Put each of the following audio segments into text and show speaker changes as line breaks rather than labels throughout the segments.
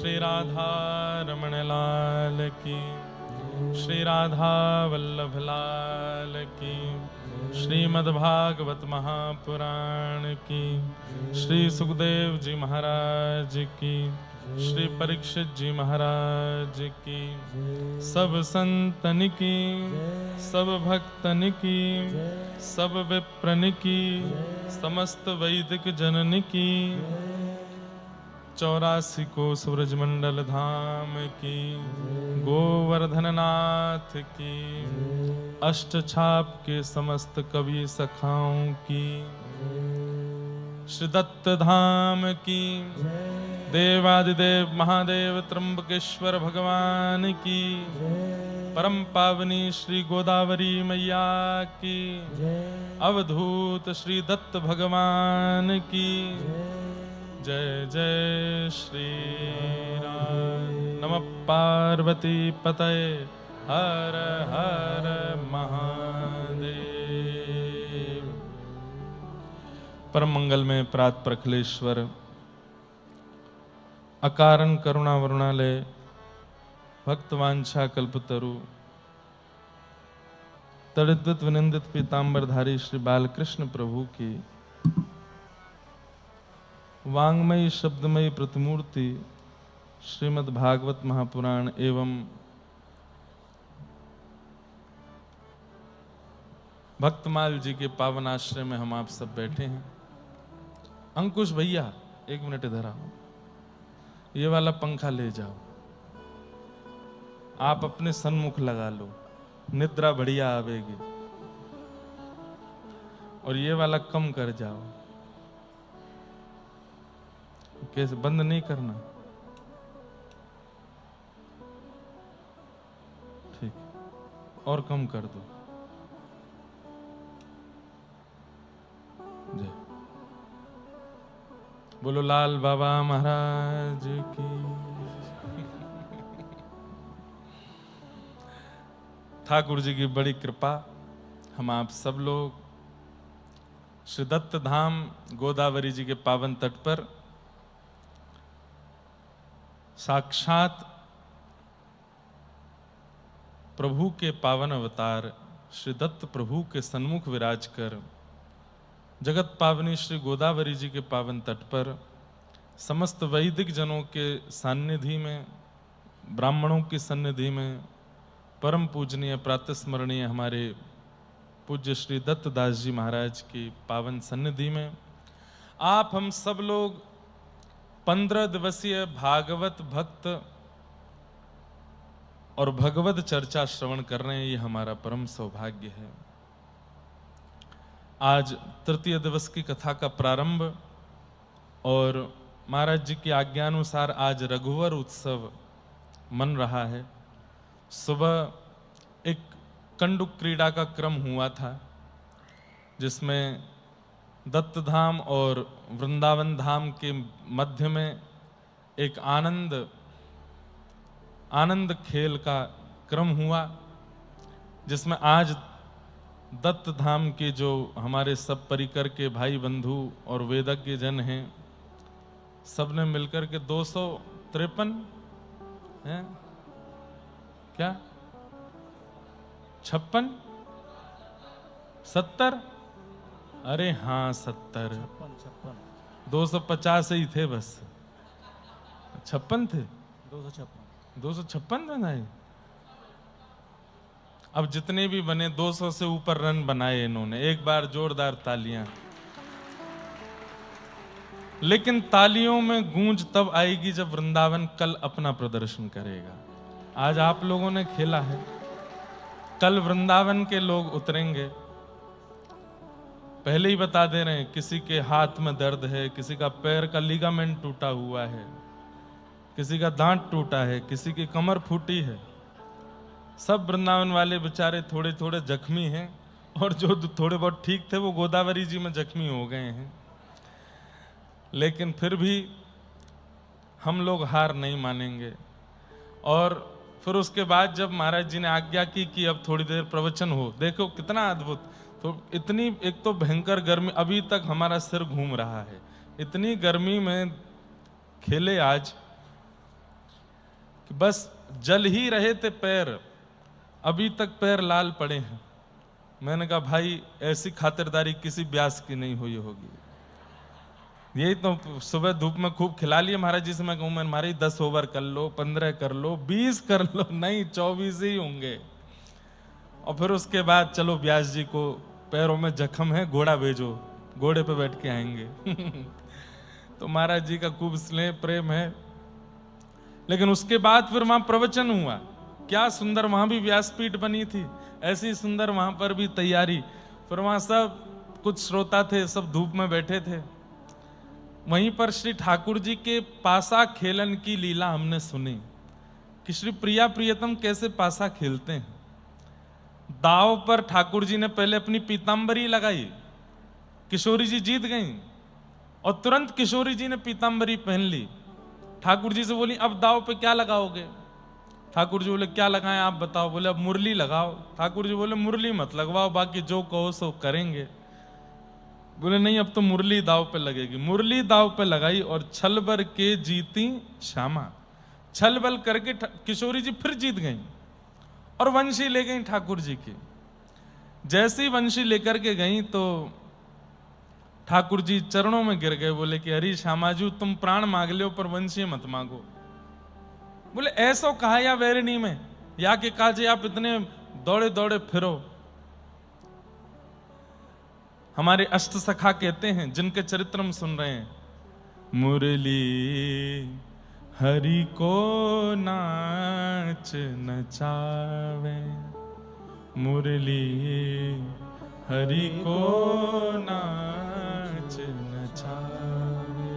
श्री राधा रमण लाल की, श्री राधा वल्लभ लाल की, श्रीमद्भागवत महापुराण की, श्री सुखदेव जी महाराज की, श्री परीक्षित जी महाराज की, सब संतन की, सब भक्तन की, सब विप्रन की, समस्त वैदिक जनन की, 84 को सूरज मंडल धाम की, गोवर्धननाथ की, अष्ट छाप के समस्त कवि सखाओं की, श्री दत्त धाम की, देवादिदेव महादेव त्र्यंबकेश्वर भगवान की, परम पावनी श्री गोदावरी मैया की, अवधूत श्री दत्त भगवान की, जय जय श्री राम। नमः पार्वती पतये, हर हर महादेव। परम मंगल में प्रात प्रखलेश्वर, अकारण करुणा वरुणालय, भक्तवांछा कल्पतरु, तड़िद्वित विनिंदित पीतांबरधारी श्री बालकृष्ण प्रभु की वांग्मयी शब्दमयी प्रतिमूर्ति श्रीमद् भागवत महापुराण एवं भक्तमाल जी के पावन आश्रय में हम आप सब बैठे हैं। अंकुश भैया, एक मिनट इधर आओ, ये वाला पंखा ले जाओ, आप अपने सन्मुख लगा लो, निद्रा बढ़िया आवेगी। और ये वाला कम कर जाओ, कैसे बंद नहीं करना, ठीक, और कम कर दो। जय बोलो लाल बाबा महाराज की। ठाकुर जी की बड़ी कृपा, हम आप सब लोग श्री दत्त धाम गोदावरी जी के पावन तट पर साक्षात प्रभु के पावन अवतार श्री दत्त प्रभु के सन्मुख विराज कर जगत पावनी श्री गोदावरी जी के पावन तट पर समस्त वैदिक जनों के सान्निधि में, ब्राह्मणों की सन्निधि में, परम पूजनीय प्रातस्मरणीय हमारे पूज्य श्री दत्तदास जी महाराज की पावन सन्निधि में आप हम सब लोग 15 दिवसीय भागवत भक्त और भगवत चर्चा श्रवण कर रहे हैं। ये हमारा परम सौभाग्य है। आज तृतीय दिवस की कथा का प्रारंभ और महाराज जी की आज्ञानुसार आज रघुवर उत्सव मन रहा है। सुबह एक कंडुक क्रीड़ा का क्रम हुआ था जिसमें दत्त धाम और वृंदावन धाम के मध्य में एक आनंद खेल का क्रम हुआ, जिसमें आज दत्त धाम के जो हमारे सब परिकर के भाई बंधु और वेदज्ञ जन हैं, सबने मिलकर के 253 हैं क्या 56 70, अरे हाँ 70, 250 ही थे बस, 56 थे, 256 थे नहीं। अब जितने भी बने 200 से ऊपर रन बनाए इन्होंने, एक बार जोरदार तालियां। लेकिन तालियों में गूंज तब आएगी जब वृंदावन कल अपना प्रदर्शन करेगा। आज आप लोगों ने खेला है, कल वृंदावन के लोग उतरेंगे। पहले ही बता दे रहे हैं, किसी के हाथ में दर्द है, किसी का पैर का लिगामेंट टूटा हुआ है, किसी का दांत टूटा है, किसी की कमर फूटी है। सब वृंदावन वाले बेचारे थोड़े थोड़े जख्मी हैं, और जो थोड़े बहुत ठीक थे वो गोदावरी जी में जख्मी हो गए हैं। लेकिन फिर भी हम लोग हार नहीं मानेंगे। और फिर उसके बाद जब महाराज जी ने आज्ञा की कि अब थोड़ी देर प्रवचन हो, देखो कितना अद्भुत। तो इतनी एक तो भयंकर गर्मी, अभी तक हमारा सिर घूम रहा है, इतनी गर्मी में खेले आज। कि बस जल ही रहे थे पैर, अभी तक पैर लाल पड़े हैं। मैंने कहा भाई ऐसी खातिरदारी किसी ब्यास की नहीं हुई होगी। यही तो सुबह धूप में खूब खिला लिए महाराज जी से। मैं कहूँ मैं महाराज 10 ओवर कर लो, 15 कर लो, 20 कर लो, नहीं 24 ही होंगे। और फिर उसके बाद चलो व्यास जी को पैरों में जख्म है, घोड़ा भेजो, घोड़े पे बैठ के आएंगे। तो महाराज जी का खूब स्नेह प्रेम है। लेकिन उसके बाद फिर वहां प्रवचन हुआ, क्या सुंदर, वहां भी व्यासपीठ बनी थी, ऐसी सुंदर वहां पर भी तैयारी। फिर वहां सब कुछ श्रोता थे, सब धूप में बैठे थे। वहीं पर श्री ठाकुर जी के पासा खेलन की लीला हमने सुनी कि श्री प्रिया प्रियतम कैसे पासा खेलते हैं। दाव पर ठाकुर जी ने पहले अपनी पीतांबरी लगाई, किशोरी जी जीत गईं और तुरंत किशोरी जी ने पीतांबरी पहन ली। ठाकुर जी से बोली अब दाव पे क्या लगाओगे? ठाकुर जी बोले क्या लगाएं आप बताओ। बोले अब मुरली लगाओ। ठाकुर जी बोले मुरली मत लगवाओ, बाकी जो कहो सो करेंगे। बोले नहीं अब तो मुरली दाव पे लगेगी। मुरली दाव पे लगाई और छलबर के जीती श्यामा। छल बल करके किशोरी जी फिर जीत गईं और वंशी ले गई ठाकुर जी की। जैसी वंशी लेकर के गई तो ठाकुर जी चरणों में गिर गए। बोले कि हरी श्यामाजू तुम प्राण मांग लो पर वंशी मत मांगो। बोले ऐसो कहा या वैरणी में, या के काजे आप इतने दौड़े दौड़े फिरो। हमारे अष्ट सखा कहते हैं, जिनके चरित्र हम सुन रहे हैं, मुरली हरि को नाच नचावे, मुरली हरि को नाच नचावे।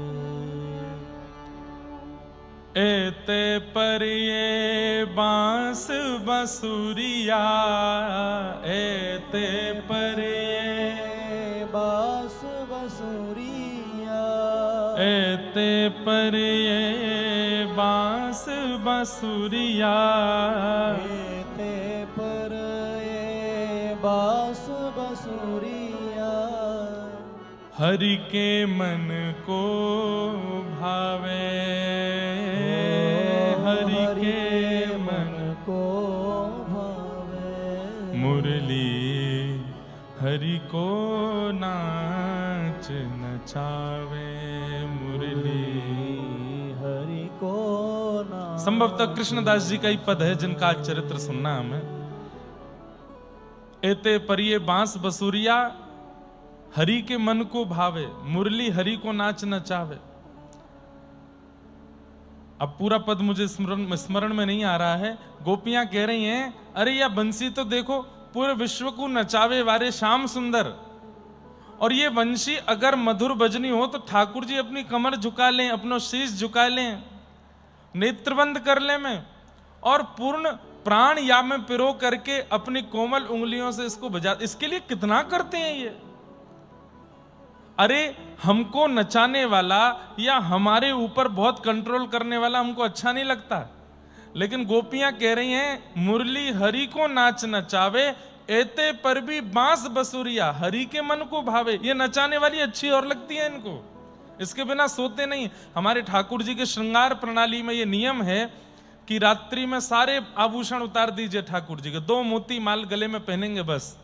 एते पर ये बांस बसुरिया, एते पर ये
बांस बसुरिया,
एते पर ये बांस बसुरिया,
एते पर ये बांस बसुरिया।
हरि के मन को भावे, हरि के मन
को भावे,
मुरली हरि को नाच नचावे, मुरली
हरि को नाच।
संभवतः कृष्णदास जी का ही पद है जिनका आज चरित्र सुनना हमें। एते परिये बांस बसुरिया, हरि के मन को भावे, मुरली हरि को नाच नचावे। अब पूरा पद मुझे स्मरण में नहीं आ रहा है। गोपियां कह रही हैं अरे यह बंसी तो देखो पूरे विश्व को नचावे वारे श्याम सुंदर, और ये वंशी अगर मधुर बजनी हो तो ठाकुर जी अपनी कमर झुका लें, अपना शीश झुका लें, नेत्रबंद कर ले में, और पूर्ण प्राण या में पिरो करके अपनी कोमल उंगलियों से इसको बजा। इसके लिए कितना करते हैं ये। अरे हमको नचाने वाला या हमारे ऊपर बहुत कंट्रोल करने वाला हमको अच्छा नहीं लगता, लेकिन गोपियां कह रही हैं मुरली हरि को नाच नचावे, एते पर भी बांस बसुरिया, हरि के मन को भावे। ये नचाने वाली अच्छी और लगती है इनको, इसके बिना सोते नहीं। हमारे ठाकुर जी के श्रृंगार प्रणाली में ये नियम है कि रात्रि में सारे आभूषण उतार दीजिए ठाकुर जी के, 2 मोती माल गले में पहनेंगे बस,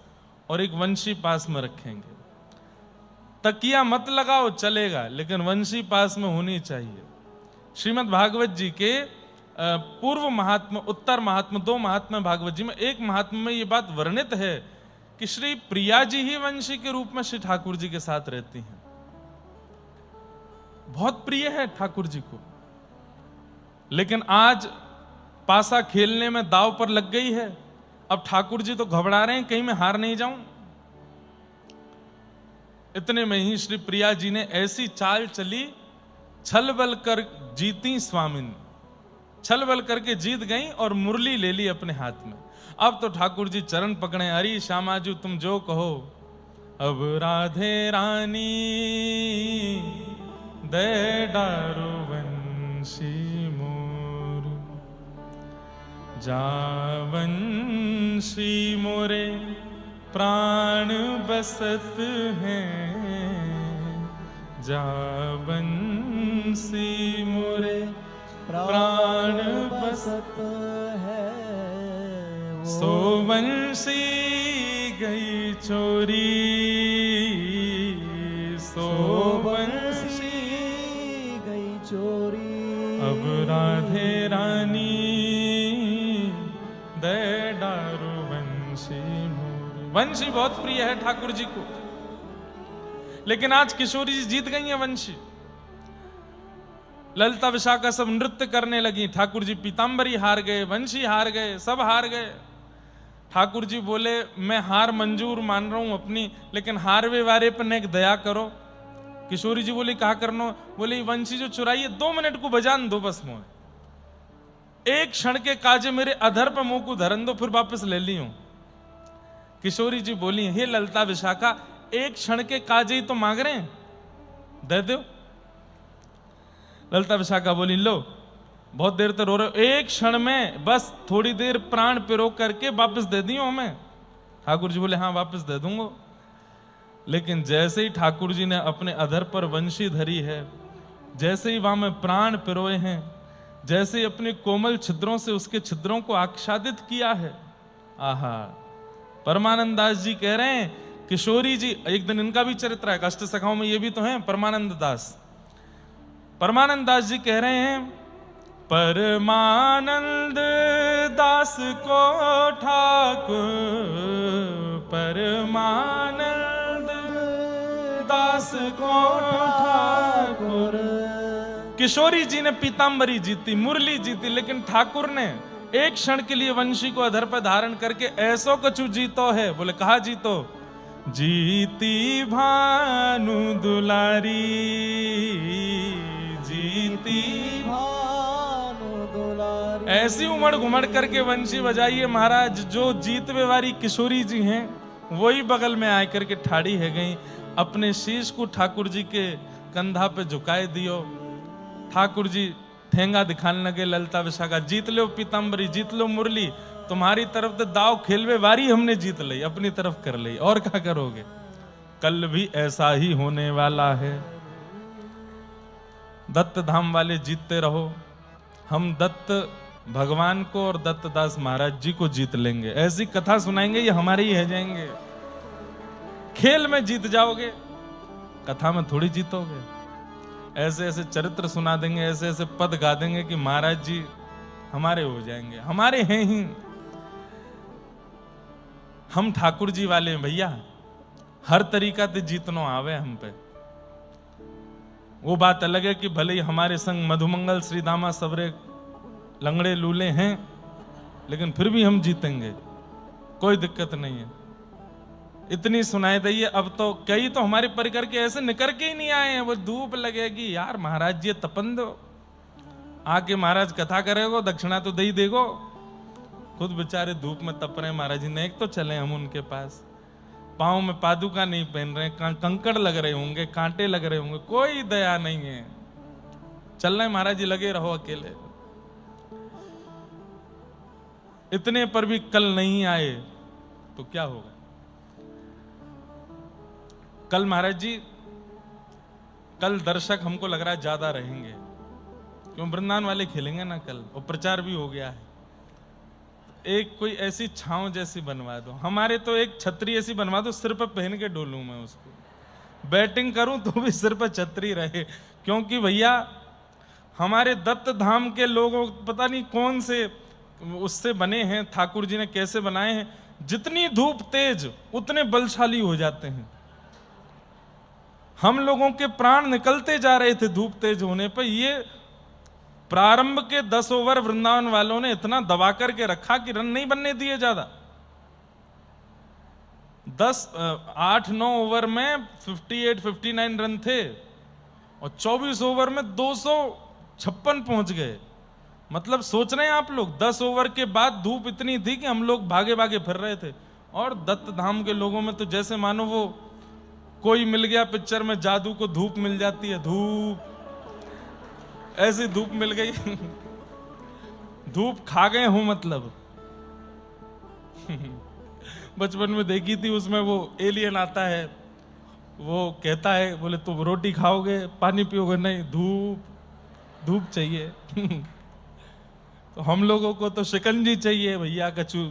और एक वंशी पास में रखेंगे। तकिया मत लगाओ चलेगा, लेकिन वंशी पास में होनी चाहिए। श्रीमद् भागवत जी के पूर्व महात्मा, उत्तर महात्मा, 2 महात्मा भागवत जी में, एक महात्मा में ये बात वर्णित है कि श्री प्रिया जी ही वंशी के रूप में श्री ठाकुर जी के साथ रहती हैं। बहुत प्रिय है ठाकुर जी को, लेकिन आज पासा खेलने में दाव पर लग गई है। अब ठाकुर जी तो घबरा रहे हैं कहीं मैं हार नहीं जाऊं। इतने में ही श्री प्रिया जी ने ऐसी चाल चली, छल बल कर जीती स्वामिन, छल बल करके जीत गई और मुरली ले ली अपने हाथ में। अब तो ठाकुर जी चरण पकड़े, हरी श्यामाजू तुम जो कहो, अब राधे रानी दे डारो वंशी मोर, जा वंशी मोरे प्राण बसत हैं, जा वंशी मोरे
प्राण बसत है वो।
सो वंशी गई चोरी, सो वंशी
गई चोरी।
अब राधे रानी दे डारो वंशी मोरी। वंशी बहुत प्रिय है ठाकुर जी को, लेकिन आज किशोरी जी जीत गई हैं वंशी। ललिता विशाखा सब नृत्य करने लगी, ठाकुर जी पीतांबरी हार गए, वंशी हार गए, सब हार गए। ठाकुर जी बोले मैं हार मंजूर मान रहा हूं अपनी, लेकिन हारवे वारे पर एक दया करो। किशोरी जी बोली कहा करनो? बोले वंशी जो चुराई है 2 मिनट को बजान दो बस मोह, एक क्षण के काजे मेरे अधर पर मुंह को धरन दो, फिर वापस ले ली हूं। किशोरी जी बोली हे ललिता विशाखा, एक क्षण के काजे ही तो मांग रहे हैं, दे दो। ललिता विशाखा बोली लो बहुत देर तक रो रहे हो, एक क्षण में बस थोड़ी देर प्राण पिरो करके वापस दे दियो हमें। ठाकुर जी बोले हाँ वापस दे दूंगा। लेकिन जैसे ही ठाकुर जी ने अपने अधर पर वंशी धरी है, जैसे ही वहां में प्राण पिरोए हैं, जैसे ही अपने कोमल छिद्रों से उसके छिद्रों को आच्छादित किया है, आहा। परमानंद दास जी कह रहे हैं किशोरी जी, एक दिन इनका भी चरित्र है, अष्ट सखाओं में ये भी तो हैं परमानंद दास। परमानंद दास जी कह रहे हैं परमानंद दास को ठाकुर, परमानंद दास को ठाकुर। किशोरी जी ने पीतांबरी जीती, मुरली जीती, लेकिन ठाकुर ने एक क्षण के लिए वंशी को अधर पर धारण करके ऐसो कछु जीतो है। बोले कहा जीतो? जीती भानु दुलारी, जीती
भानु दुलारी।
ऐसी उमड़ घुमड़ करके वंशी बजाइए महाराज, जो जीतवे वाली किशोरी जी हैं वही बगल में आए करके ठाड़ी है गई, अपने शीश को ठाकुर जी के कंधा पे झुकाए दियो। ठाकुर जी ठेंगा दिखाने लगे, ललिता विशाखा जीत लो पीतांबरी, जीत लो मुरली, तुम्हारी तरफ तो दाव खेलवे वारी हमने जीत ली, अपनी तरफ कर ली, और क्या करोगे? कल भी ऐसा ही होने वाला है। दत्त धाम वाले जीतते रहो, हम दत्त भगवान को और दत्तदास महाराज जी को जीत लेंगे। ऐसी कथा सुनाएंगे ये हमारे ही है जाएंगे। खेल में जीत जाओगे, कथा में थोड़ी जीतोगे। ऐसे ऐसे चरित्र सुना देंगे, ऐसे ऐसे पद गा देंगे कि महाराज जी हमारे हो जाएंगे, हमारे हैं ही। हम ठाकुर जी वाले हैं भैया, हर तरीका से जीतनो आवे हम पे। वो बात अलग है कि भले ही हमारे संग मधुमंगल श्री दामा सबरे लंगड़े लूले हैं, लेकिन फिर भी हम जीतेंगे, कोई दिक्कत नहीं है। इतनी सुनाई दी है, अब तो कई तो हमारे परिकर के ऐसे निकर के ही नहीं आए हैं। वो धूप लगेगी यार महाराज जी तपन दो, आके महाराज कथा करेगो, दक्षिणा तो दे ही देगो। खुद बेचारे धूप में तप रहे महाराज जी ने, एक तो चले हम उनके पास, पाँव में पादुका नहीं पहन रहे, कंकड़ लग रहे होंगे, कांटे लग रहे होंगे, कोई दया नहीं है। चल रहे महाराज जी, लगे रहो अकेले। इतने पर भी कल नहीं आए तो क्या होगा? कल महाराज जी, कल दर्शक हमको लग रहा है ज्यादा रहेंगे, क्यों वृंदावन वाले खेलेंगे ना कल, और प्रचार भी हो गया है। एक कोई ऐसी छांव जैसी बनवा दो, हमारे तो एक छतरी ऐसी बनवा दो, सिर पर पहन के डोलूं मैं उसको, बैटिंग करूं तो भी सिर पर छतरी रहे। क्योंकि भैया हमारे दत्त धाम के लोगों पता नहीं कौन से उससे बने हैं, ठाकुर जी ने कैसे बनाए हैं, जितनी धूप तेज उतने बलशाली हो जाते हैं। हम लोगों के प्राण निकलते जा रहे थे धूप तेज होने पर। ये प्रारंभ के 10 ओवर वृंदावन वालों ने इतना दबा करके रखा कि रन नहीं बनने दिए ज्यादा। 8-9 ओवर में 58-59 रन थे, और 24 ओवर में 256 पहुंच गए। मतलब सोच रहे हैं आप लोग, 10 ओवर के बाद धूप इतनी थी कि हम लोग भागे भागे फिर रहे थे। और दत्त धाम के लोगों में तो जैसे मानो वो कोई मिल गया पिक्चर में, जादू को धूप मिल जाती है, धूप ऐसी धूप मिल गई धूप खा गए हूं मतलब। बचपन में देखी थी, उसमें वो एलियन आता है, वो कहता है बोले तुम रोटी खाओगे पानी पियोगे? नहीं, धूप धूप चाहिए। तो हम लोगों को तो शिकंजी चाहिए भैया, कछु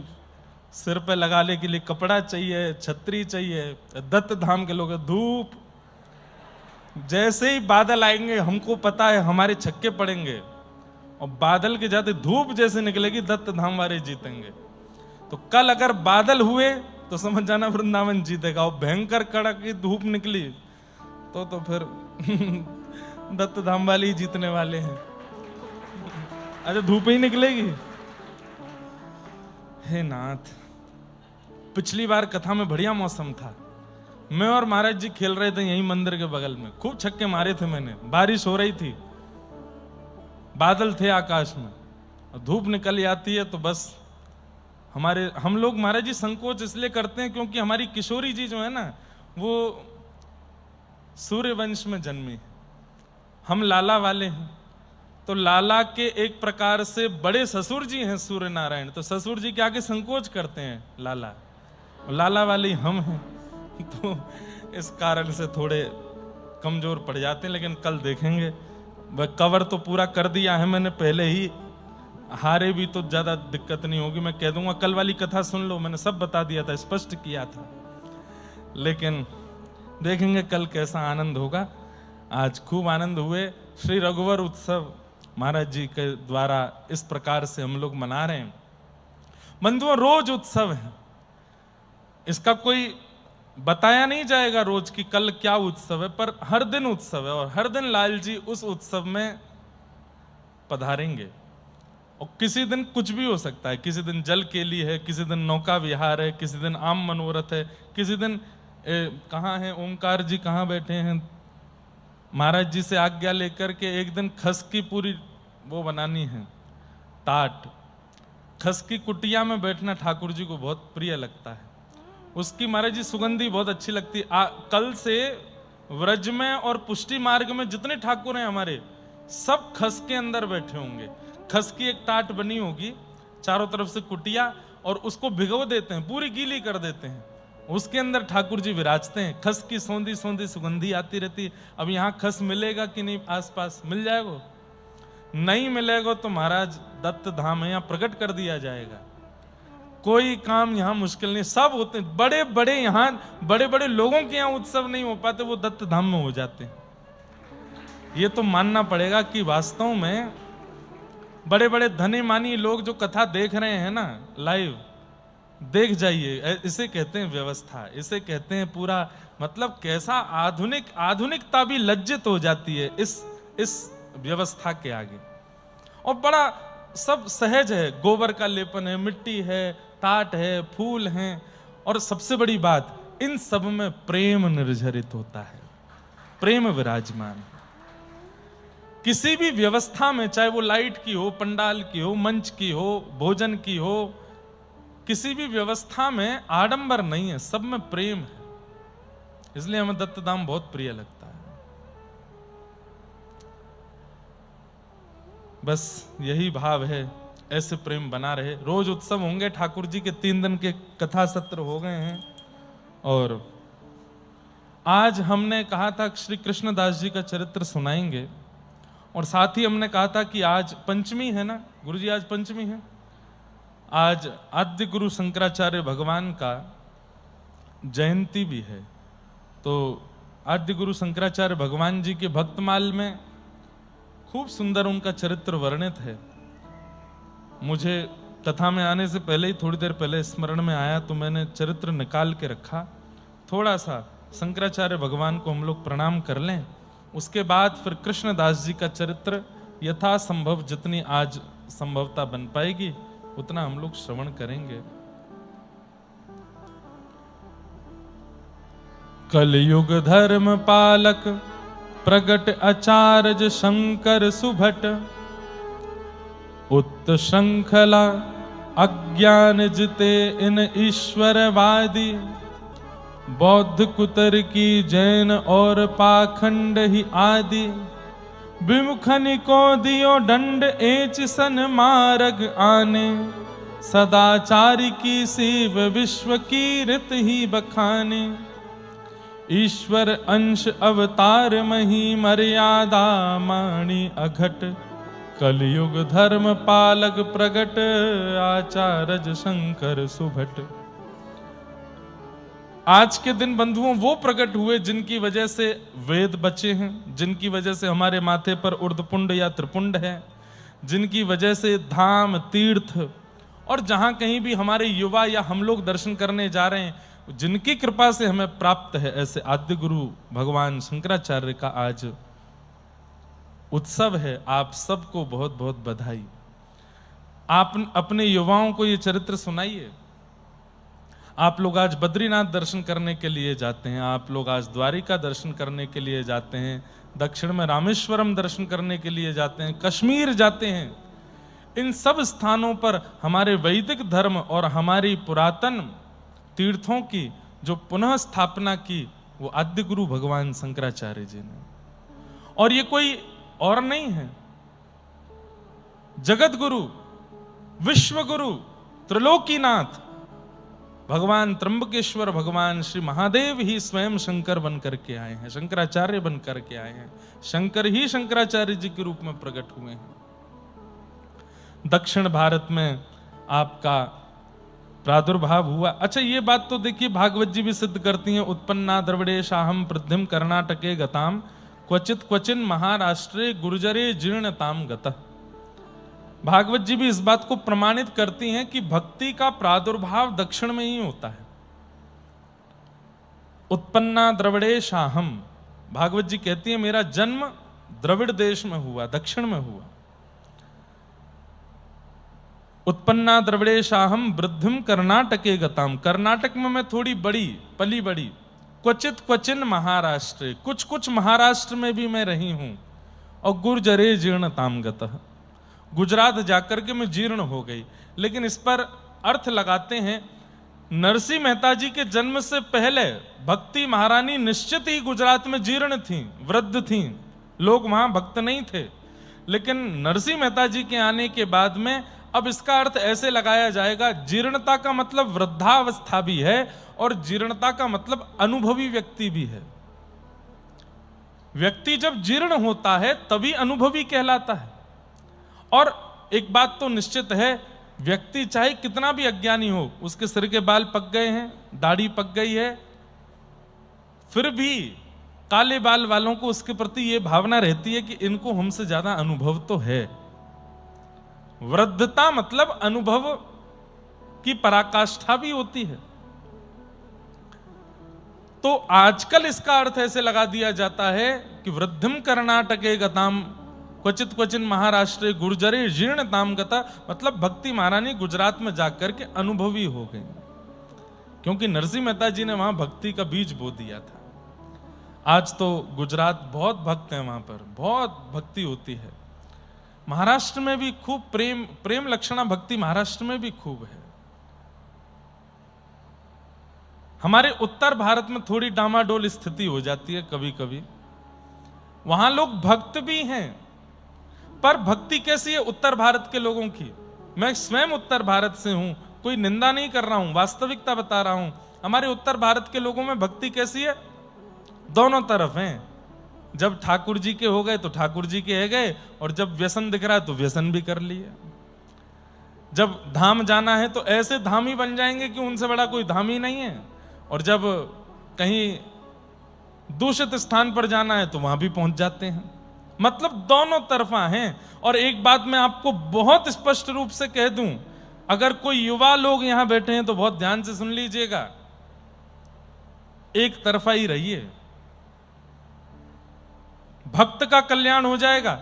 सिर पे लगाने के लिए कपड़ा चाहिए, छतरी चाहिए। दत्त धाम के लोग धूप, जैसे ही बादल आएंगे हमको पता है हमारे छक्के पड़ेंगे, और बादल के जाते धूप जैसे निकलेगी दत्त धाम वाले जीतेंगे। तो कल अगर बादल हुए तो समझ जाना वृंदावन जीतेगा, और भयंकर कड़क की धूप निकली तो फिर दत्त धाम वाले ही जीतने वाले हैं। अच्छा, धूप ही निकलेगी। हे नाथ, पिछली बार कथा में बढ़िया मौसम था, मैं और महाराज जी खेल रहे थे यहीं मंदिर के बगल में, खूब छक्के मारे थे मैंने, बारिश हो रही थी, बादल थे आकाश में, और धूप निकल आती है तो बस हम लोग महाराज जी संकोच इसलिए करते हैं क्योंकि हमारी किशोरी जी जो है ना वो सूर्य वंश में जन्मी है, हम लाला वाले हैं। तो लाला के एक प्रकार से बड़े ससुर जी हैं सूर्य नारायण, तो ससुर जी के आगे संकोच करते हैं लाला वाले हम हैं, तो इस कारण से थोड़े कमजोर पड़ जाते हैं। लेकिन कल देखेंगे, वह कवर तो पूरा कर दिया है मैंने पहले ही, हारे भी तो ज्यादा दिक्कत नहीं होगी। मैं कह दूंगा कल वाली कथा सुन लो, मैंने सब बता दिया था, स्पष्ट किया था। लेकिन देखेंगे कल कैसा आनंद होगा। आज खूब आनंद हुए। श्री रघुवर उत्सव महाराज जी के द्वारा इस प्रकार से हम लोग मना रहे हैं। बंधुओं, रोज उत्सव है, इसका कोई बताया नहीं जाएगा रोज की कल क्या उत्सव है, पर हर दिन उत्सव है, और हर दिन लाल जी उस उत्सव में पधारेंगे। और किसी दिन कुछ भी हो सकता है, किसी दिन जल केली है, किसी दिन नौका विहार है, किसी दिन आम मनोरथ है, किसी दिन कहाँ है ओमकार जी, कहाँ बैठे हैं, महाराज जी से आज्ञा लेकर के एक दिन खस की पूरी वो बनानी है टाट, खस की कुटिया में बैठना ठाकुर जी को बहुत प्रिय लगता है, उसकी महाराज जी सुगंधी बहुत अच्छी लगती है। कल से व्रज में और पुष्टि मार्ग में जितने ठाकुर हैं हमारे, सब खस के अंदर बैठे होंगे। खस की एक टाट बनी होगी, चारों तरफ से कुटिया, और उसको भिगो देते हैं, पूरी गीली कर देते हैं, उसके अंदर ठाकुर जी विराजते हैं। खस की सौंधी सौंधी सुगंधी आती रहती है। अब यहाँ खस मिलेगा कि नहीं, आसपास मिल जाएगा, नहीं मिलेगा तो महाराज दत्त धाम है, यहाँ प्रकट कर दिया जाएगा। कोई काम यहाँ मुश्किल नहीं, सब होते हैं। बड़े बड़े यहाँ बड़े बड़े लोगों के यहाँ उत्सव नहीं हो पाते, वो दत्त धाम में हो जाते हैं। ये तो मानना पड़ेगा कि वास्तव में बड़े बड़े धनी मानी लोग जो कथा देख रहे हैं ना लाइव, देख जाइए, इसे कहते हैं व्यवस्था, इसे कहते हैं पूरा, मतलब कैसा आधुनिकता भी लज्जित हो जाती है इस व्यवस्था के आगे। और बड़ा सब सहज है, गोबर का लेपन है, मिट्टी है, टाट है, फूल हैं, और सबसे बड़ी बात, इन सब में प्रेम निर्झरित होता है, प्रेम विराजमान। किसी भी व्यवस्था में, चाहे वो लाइट की हो, पंडाल की हो, मंच की हो, भोजन की हो, किसी भी व्यवस्था में आडंबर नहीं है, सब में प्रेम है। इसलिए हमें दत्तधाम बहुत प्रिय लगता है। बस यही भाव है, ऐसे प्रेम बना रहे। रोज उत्सव होंगे, ठाकुर जी के 3 दिन के कथा सत्र हो गए हैं। और आज हमने कहा था श्री कृष्णदास जी का चरित्र सुनाएंगे, और साथ ही हमने कहा था कि आज पंचमी है ना गुरु जी, आज पंचमी है, आज आद्य गुरु शंकराचार्य भगवान का जयंती भी है। तो आद्य गुरु शंकराचार्य भगवान जी के भक्तमाल में खूब सुंदर उनका चरित्र वर्णित है। मुझे कथा में आने से पहले ही, थोड़ी देर पहले स्मरण में आया, तो मैंने चरित्र निकाल के रखा। थोड़ा सा शंकराचार्य भगवान को हम लोग प्रणाम कर लें, उसके बाद फिर कृष्णदास जी का चरित्र यथा संभव, जितनी आज संभवता बन पाएगी उतना हम लोग श्रवण करेंगे। कलयुग धर्म पालक प्रगट आचार्य शंकर सुभट, उत्त श्रृंखला अज्ञान जिते इन ईश्वरवादी, बौद्ध कुतर की जैन और पाखंड ही आदि, विमुखनि को दियो दंड एच सन मार्ग आने, सदाचारी की शिव विश्व की रित ही बखाने, ईश्वर अंश अवतार मही मर्यादा माणी अघट, कलयुग धर्म पालक प्रगट, आचार्य शंकर सुभट। आज के दिन बंधुओं वो प्रकट हुए जिनकी वजह से वेद बचे हैं, जिनकी वजह से हमारे माथे पर ऊर्ध्वपुंड या त्रिपुंड है, जिनकी वजह से धाम तीर्थ और जहां कहीं भी हमारे युवा या हम लोग दर्शन करने जा रहे हैं, जिनकी कृपा से हमें प्राप्त है, ऐसे आद्य गुरु भगवान शंकराचार्य का आज उत्सव है। आप सबको बहुत बहुत बधाई। आप अपने युवाओं को ये चरित्र सुनाइए। आप लोग आज बद्रीनाथ दर्शन करने के लिए जाते हैं, आप लोग आज द्वारिका दर्शन करने के लिए जाते हैं, दक्षिण में रामेश्वरम दर्शन करने के लिए जाते हैं, कश्मीर जाते हैं। इन सब स्थानों पर हमारे वैदिक धर्म और हमारी पुरातन तीर्थों की जो पुनः स्थापना की, वो आद्य गुरु भगवान शंकराचार्य जी ने। और ये कोई और नहीं है, जगत गुरु, विश्व गुरु, त्रिलोकीनाथ भगवान त्र्यंबकेश्वर, भगवान श्री महादेव ही स्वयं शंकर बन करके आए हैं, शंकराचार्य बन करके आए हैं। शंकर ही शंकराचार्य जी के रूप में प्रकट हुए हैं। दक्षिण भारत में आपका प्रादुर्भाव हुआ। अच्छा, ये बात तो देखिए भागवत जी भी सिद्ध करती हैं, उत्पन्ना द्रविड़ेशाहम पृथ्वीम कर्नाटके गताम क्वचित क्वचिन महाराष्ट्रे गुर्जरे जीर्णताम गतः। भागवत जी भी इस बात को प्रमाणित करती हैं कि भक्ति का प्रादुर्भाव दक्षिण में ही होता है। उत्पन्ना द्रविड़ेशाहम, भागवत जी कहती है मेरा जन्म द्रविड़ देश में हुआ, दक्षिण में हुआ। उत्पन्ना द्रविड़ेशाहम वृद्धिम कर्नाटके गताम, कर्नाटक में मैं थोड़ी बड़ी पली बड़ी। क्वचित क्वचिन महाराष्ट्र, कुछ कुछ महाराष्ट्र में भी मैं रही हूं। और गुर्जरे जीर्णताम गतः, गुजरात जाकर के मैं जीर्ण हो गई। लेकिन इस पर अर्थ लगाते हैं, नरसिंह मेहता जी के जन्म से पहले भक्ति महारानी निश्चित ही गुजरात में जीर्ण थी, वृद्ध थी, लोग वहां भक्त नहीं थे। लेकिन नरसिंह मेहता जी के आने के बाद में अब इसका अर्थ ऐसे लगाया जाएगा, जीर्णता का मतलब वृद्धावस्था भी है और जीर्णता का मतलब अनुभवी व्यक्ति भी है। व्यक्ति जब जीर्ण होता है तभी अनुभवी कहलाता है। और एक बात तो निश्चित है, व्यक्ति चाहे कितना भी अज्ञानी हो, उसके सिर के बाल पक गए हैं, दाढ़ी पक गई है, फिर भी काले बाल वालों को उसके प्रति यह भावना रहती है कि इनको हमसे ज्यादा अनुभव तो है। वृद्धता मतलब अनुभव की पराकाष्ठा भी होती है। तो आजकल इसका अर्थ ऐसे लगा दिया जाता है कि वृद्धिम कर्नाटके गताम क्वचित क्वचिन महाराष्ट्र गुर्जरे जीर्णताम गता, मतलब भक्ति महारानी गुजरात में जाकर के अनुभवी हो गई, क्योंकि नरसिंह मेहता जी ने वहां भक्ति का बीज बो दिया था। आज तो गुजरात बहुत भक्त हैं, वहां पर बहुत भक्ति होती है। महाराष्ट्र में भी खूब प्रेम लक्षणा भक्ति महाराष्ट्र में भी खूब है। हमारे उत्तर भारत में थोड़ी डामाडोल स्थिति हो जाती है कभी कभी। वहां लोग भक्त भी हैं, पर भक्ति कैसी है उत्तर भारत के लोगों की। मैं स्वयं उत्तर भारत से हूं, कोई निंदा नहीं कर रहा हूं, वास्तविकता बता रहा हूं। हमारे उत्तर भारत के लोगों में भक्ति कैसी है, दोनों तरफ हैं। जब ठाकुर जी के हो गए तो ठाकुर जी के है गए, और जब व्यसन दिख रहा है तो व्यसन भी कर लिए। जब धाम जाना है तो ऐसे धामी बन जाएंगे कि उनसे बड़ा कोई धाम ही नहीं है, और जब कहीं दूषित स्थान पर जाना है तो वहां भी पहुंच जाते हैं। मतलब दोनों तरफा हैं। और एक बात मैं आपको बहुत स्पष्ट रूप से कह दूं, अगर कोई युवा लोग यहां बैठे हैं तो बहुत ध्यान से सुन लीजिएगा, एक तरफा ही रहिए, भक्त का कल्याण हो जाएगा।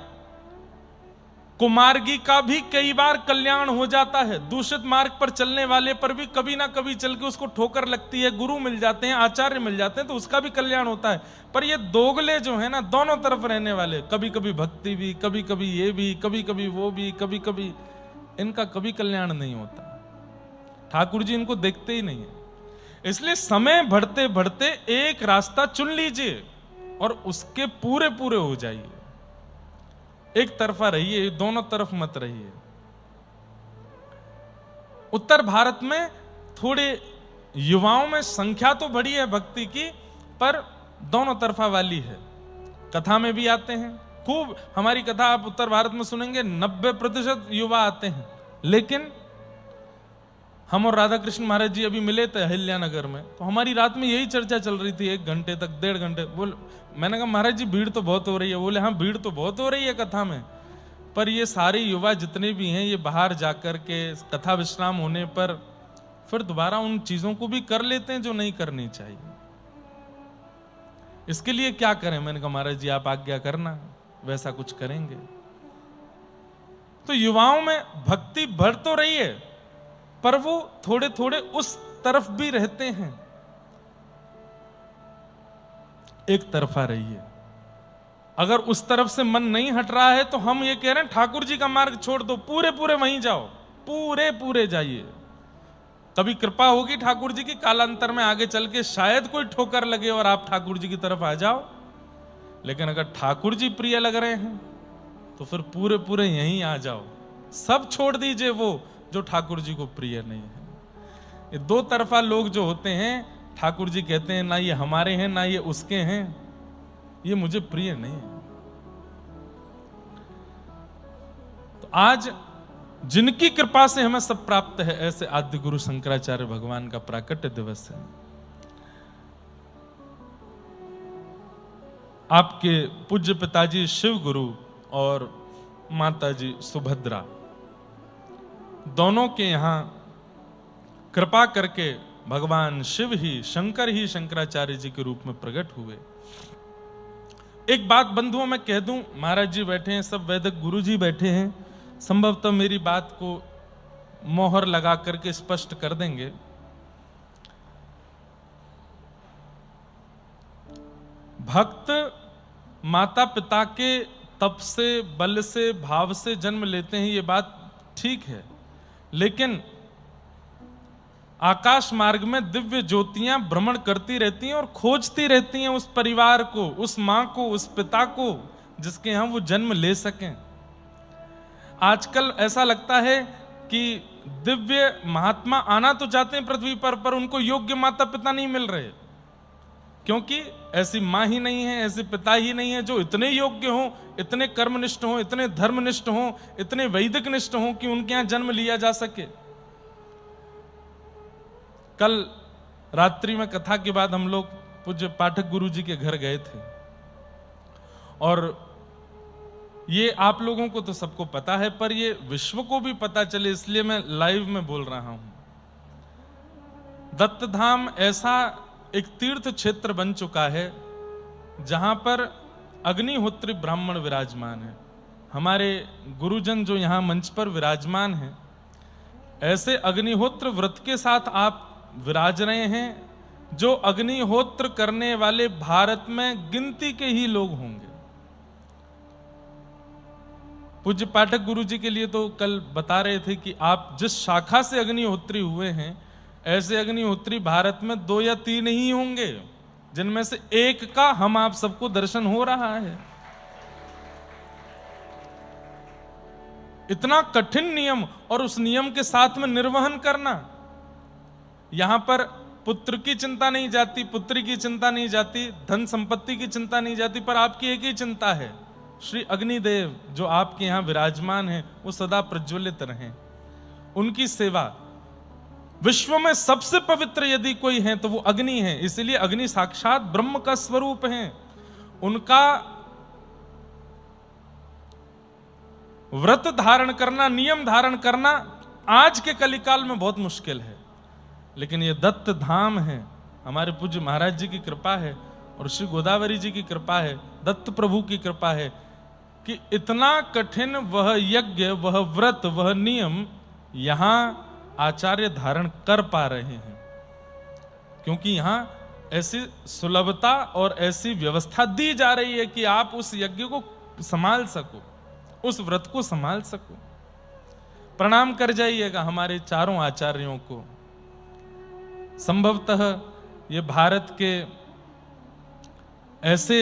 कुमार्गी का भी कई बार कल्याण हो जाता है। दूषित मार्ग पर चलने वाले पर भी कभी ना कभी चल के उसको ठोकर लगती है, गुरु मिल जाते हैं, आचार्य मिल जाते हैं, तो उसका भी कल्याण होता है। पर ये दोगले जो है ना, दोनों तरफ रहने वाले, कभी कभी भक्ति भी, कभी कभी ये भी, कभी कभी वो भी, कभी कभी, इनका कभी कल्याण नहीं होता। ठाकुर जी इनको देखते ही नहीं है। इसलिए समय बढ़ते बढ़ते एक रास्ता चुन लीजिए और उसके पूरे पूरे हो जाइए। एक तरफा रहिए, दोनों तरफ मत रहिए। उत्तर भारत में थोड़े युवाओं में संख्या तो बढ़ी है भक्ति की, पर दोनों तरफा वाली है। कथा में भी आते हैं, खूब हमारी कथा आप उत्तर भारत में सुनेंगे, 90% युवा आते हैं। लेकिन हम और राधा कृष्ण महाराज जी अभी मिले थे अहिल्यानगर में, तो हमारी रात में यही चर्चा चल रही थी 1 घंटे तक, 1.5 घंटे। मैंने कहा महाराज जी भीड़ तो बहुत हो रही है। बोले हाँ भीड़ तो बहुत हो रही है कथा में, पर ये सारे युवा जितने भी हैं ये बाहर जाकर के कथा विश्राम होने पर फिर दोबारा उन चीजों को भी कर लेते हैं जो नहीं करनी चाहिए। इसके लिए क्या करें? मैंने कहा महाराज जी आप आज्ञा करना, वैसा कुछ करेंगे। तो युवाओं में भक्ति बढ़ तो रही है, पर वो थोड़े थोड़े उस तरफ भी रहते हैं, एक तरफा रही है। अगर उस तरफ से मन नहीं हट रहा है तो हम ये कह रहे हैं ठाकुर जी का मार्ग छोड़ दो, पूरे पूरे वहीं जाओ, पूरे पूरे जाइए। कभी कृपा होगी ठाकुर जी की, कालांतर में आगे चल के शायद कोई ठोकर लगे और आप ठाकुर जी की तरफ आ जाओ। लेकिन अगर ठाकुर जी प्रिय लग रहे हैं तो फिर पूरे पूरे यहीं आ जाओ, सब छोड़ दीजिए वो जो ठाकुर जी को प्रिय नहीं है। ये 2 तरफा लोग जो होते हैं, ठाकुर जी कहते हैं ना ये हमारे हैं ना ये उसके हैं, ये मुझे प्रिय नहीं है। तो आज जिनकी कृपा से हमें सब प्राप्त है, ऐसे आद्य गुरु शंकराचार्य भगवान का प्राकट्य दिवस है। आपके पूज्य पिताजी शिव गुरु और माताजी सुभद्रा दोनों के यहां कृपा करके भगवान शिव ही, शंकर ही शंकराचार्य जी के रूप में प्रकट हुए। एक बात बंधुओं मैं कह दूं, महाराज जी बैठे हैं, सब वैदिक गुरु जी बैठे हैं, संभवतः मेरी बात को मोहर लगा करके स्पष्ट कर देंगे। भक्त माता पिता के तप से, बल से, भाव से जन्म लेते हैं, ये बात ठीक है। लेकिन आकाश मार्ग में दिव्य ज्योतियां भ्रमण करती रहती हैं और खोजती रहती हैं उस परिवार को, उस मां को, उस पिता को जिसके यहां वो जन्म ले सकें। आजकल ऐसा लगता है कि दिव्य महात्मा आना तो चाहते हैं पृथ्वी पर उनको योग्य माता पिता नहीं मिल रहे, क्योंकि ऐसी मां ही नहीं है, ऐसे पिता ही नहीं है जो इतने योग्य हों, इतने कर्मनिष्ठ हों, इतने धर्मनिष्ठ हों, इतने वैदिक निष्ठ हों कि उनके यहां जन्म लिया जा सके। कल रात्रि में कथा के बाद हम लोग पूज्य पाठक गुरु जी के घर गए थे, और ये आप लोगों को तो सबको पता है, पर ये विश्व को भी पता चले इसलिए मैं लाइव में बोल रहा हूं। दत्तधाम ऐसा एक तीर्थ क्षेत्र बन चुका है जहां पर अग्निहोत्री ब्राह्मण विराजमान है। हमारे गुरुजन जो यहां मंच पर विराजमान हैं, ऐसे अग्निहोत्र व्रत के साथ आप विराज रहे हैं जो अग्निहोत्र करने वाले भारत में गिनती के ही लोग होंगे। पूज्य पाठक गुरु जी के लिए तो कल बता रहे थे कि आप जिस शाखा से अग्निहोत्री हुए हैं, ऐसे अग्निहोत्री भारत में 2 या 3 ही होंगे, जिनमें से एक का हम आप सबको दर्शन हो रहा है। इतना कठिन नियम, और उस नियम के साथ में निर्वहन करना। यहां पर पुत्र की चिंता नहीं जाती, पुत्री की चिंता नहीं जाती, धन संपत्ति की चिंता नहीं जाती, पर आपकी एक ही चिंता है, श्री अग्निदेव जो आपके यहां विराजमान हैं वो सदा प्रज्वलित रहें, उनकी सेवा। विश्व में सबसे पवित्र यदि कोई है तो वो अग्नि है, इसलिए अग्नि साक्षात ब्रह्म का स्वरूप है। उनका व्रत धारण करना, नियम धारण करना आज के कलिकाल में बहुत मुश्किल है, लेकिन ये दत्त धाम है, हमारे पूज्य महाराज जी की कृपा है और श्री गोदावरी जी की कृपा है, दत्त प्रभु की कृपा है कि इतना कठिन वह यज्ञ, वह व्रत, वह नियम यहां आचार्य धारण कर पा रहे हैं, क्योंकि यहां ऐसी सुलभता और ऐसी व्यवस्था दी जा रही है कि आप उस यज्ञ को संभाल सको, उस व्रत को संभाल सको। प्रणाम कर जाइएगा हमारे चारों आचार्यों को। संभवतः ये भारत के ऐसे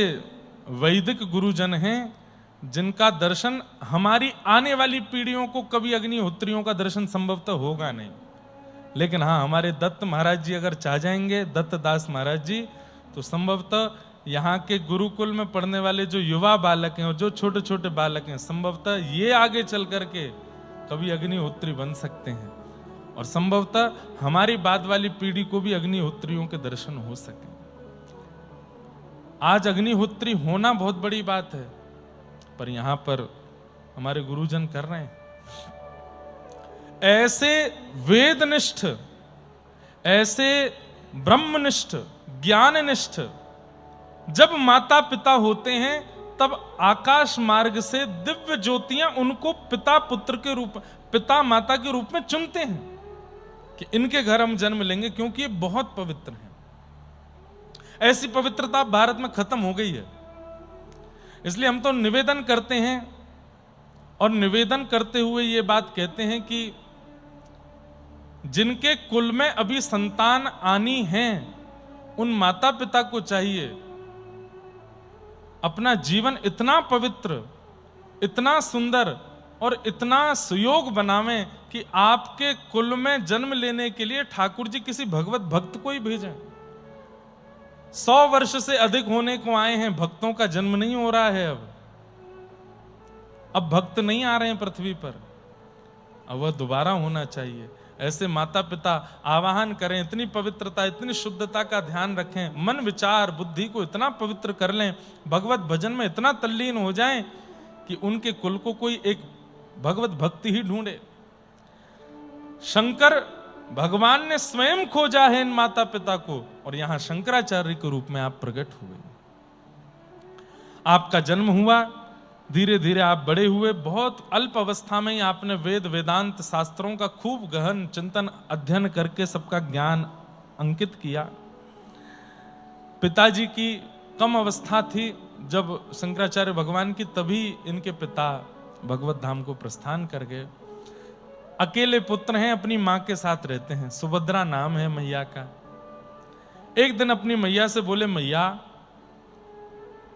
वैदिक गुरुजन हैं जिनका दर्शन हमारी आने वाली पीढ़ियों को कभी अग्निहोत्रियों का दर्शन संभवतः होगा नहीं। लेकिन हाँ, हमारे दत्त महाराज जी अगर चाह जाएंगे, दत्त दास महाराज जी, तो संभवतः यहाँ के गुरुकुल में पढ़ने वाले जो युवा बालक हैं और जो छोटे छोटे बालक हैं, संभवतः ये आगे चल करके कभी अग्निहोत्री बन सकते हैं और संभवतः हमारी बाद वाली पीढ़ी को भी अग्निहोत्रियों के दर्शन हो सके। आज अग्निहोत्री होना बहुत बड़ी बात है, पर यहां पर हमारे गुरुजन कर रहे हैं। ऐसे वेदनिष्ठ, ऐसे ब्रह्मनिष्ठ, ज्ञाननिष्ठ जब माता पिता होते हैं, तब आकाश मार्ग से दिव्य ज्योतियां उनको पिता पुत्र के रूप, पिता माता के रूप में चुनते हैं कि इनके घर हम जन्म लेंगे, क्योंकि ये बहुत पवित्र हैं। ऐसी पवित्रता भारत में खत्म हो गई है। इसलिए हम तो निवेदन करते हैं और निवेदन करते हुए ये बात कहते हैं कि जिनके कुल में अभी संतान आनी है, उन माता पिता को चाहिए अपना जीवन इतना पवित्र, इतना सुंदर और इतना सुयोग बनावें कि आपके कुल में जन्म लेने के लिए ठाकुर जी किसी भगवत भक्त को ही भेजें। 100 वर्ष से अधिक होने को आए हैं, भक्तों का जन्म नहीं हो रहा है। अब भक्त नहीं आ रहे हैं पृथ्वी पर, अब वह दोबारा होना चाहिए। ऐसे माता पिता आवाहन करें, इतनी पवित्रता, इतनी शुद्धता का ध्यान रखें, मन विचार बुद्धि को इतना पवित्र कर लें, भगवत भजन में इतना तल्लीन हो जाएं कि उनके कुल को कोई एक भगवत भक्ति ही ढूंढे। शंकर भगवान ने स्वयं खोजा है इन माता पिता को, और यहां शंकराचार्य के रूप में आप प्रकट हुए। आपका जन्म हुआ, धीरे धीरे आप बड़े हुए, बहुत अल्प अवस्था में ही आपने वेद वेदांत शास्त्रों का खूब गहन चिंतन अध्ययन करके सबका ज्ञान अंकित किया। पिताजी की कम अवस्था थी जब शंकराचार्य भगवान की, तभी इनके पिता भगवत धाम को प्रस्थान कर गए। अकेले पुत्र हैं, अपनी मां के साथ रहते हैं, सुभद्रा नाम है मैया का। एक दिन अपनी मैया से बोले, मैया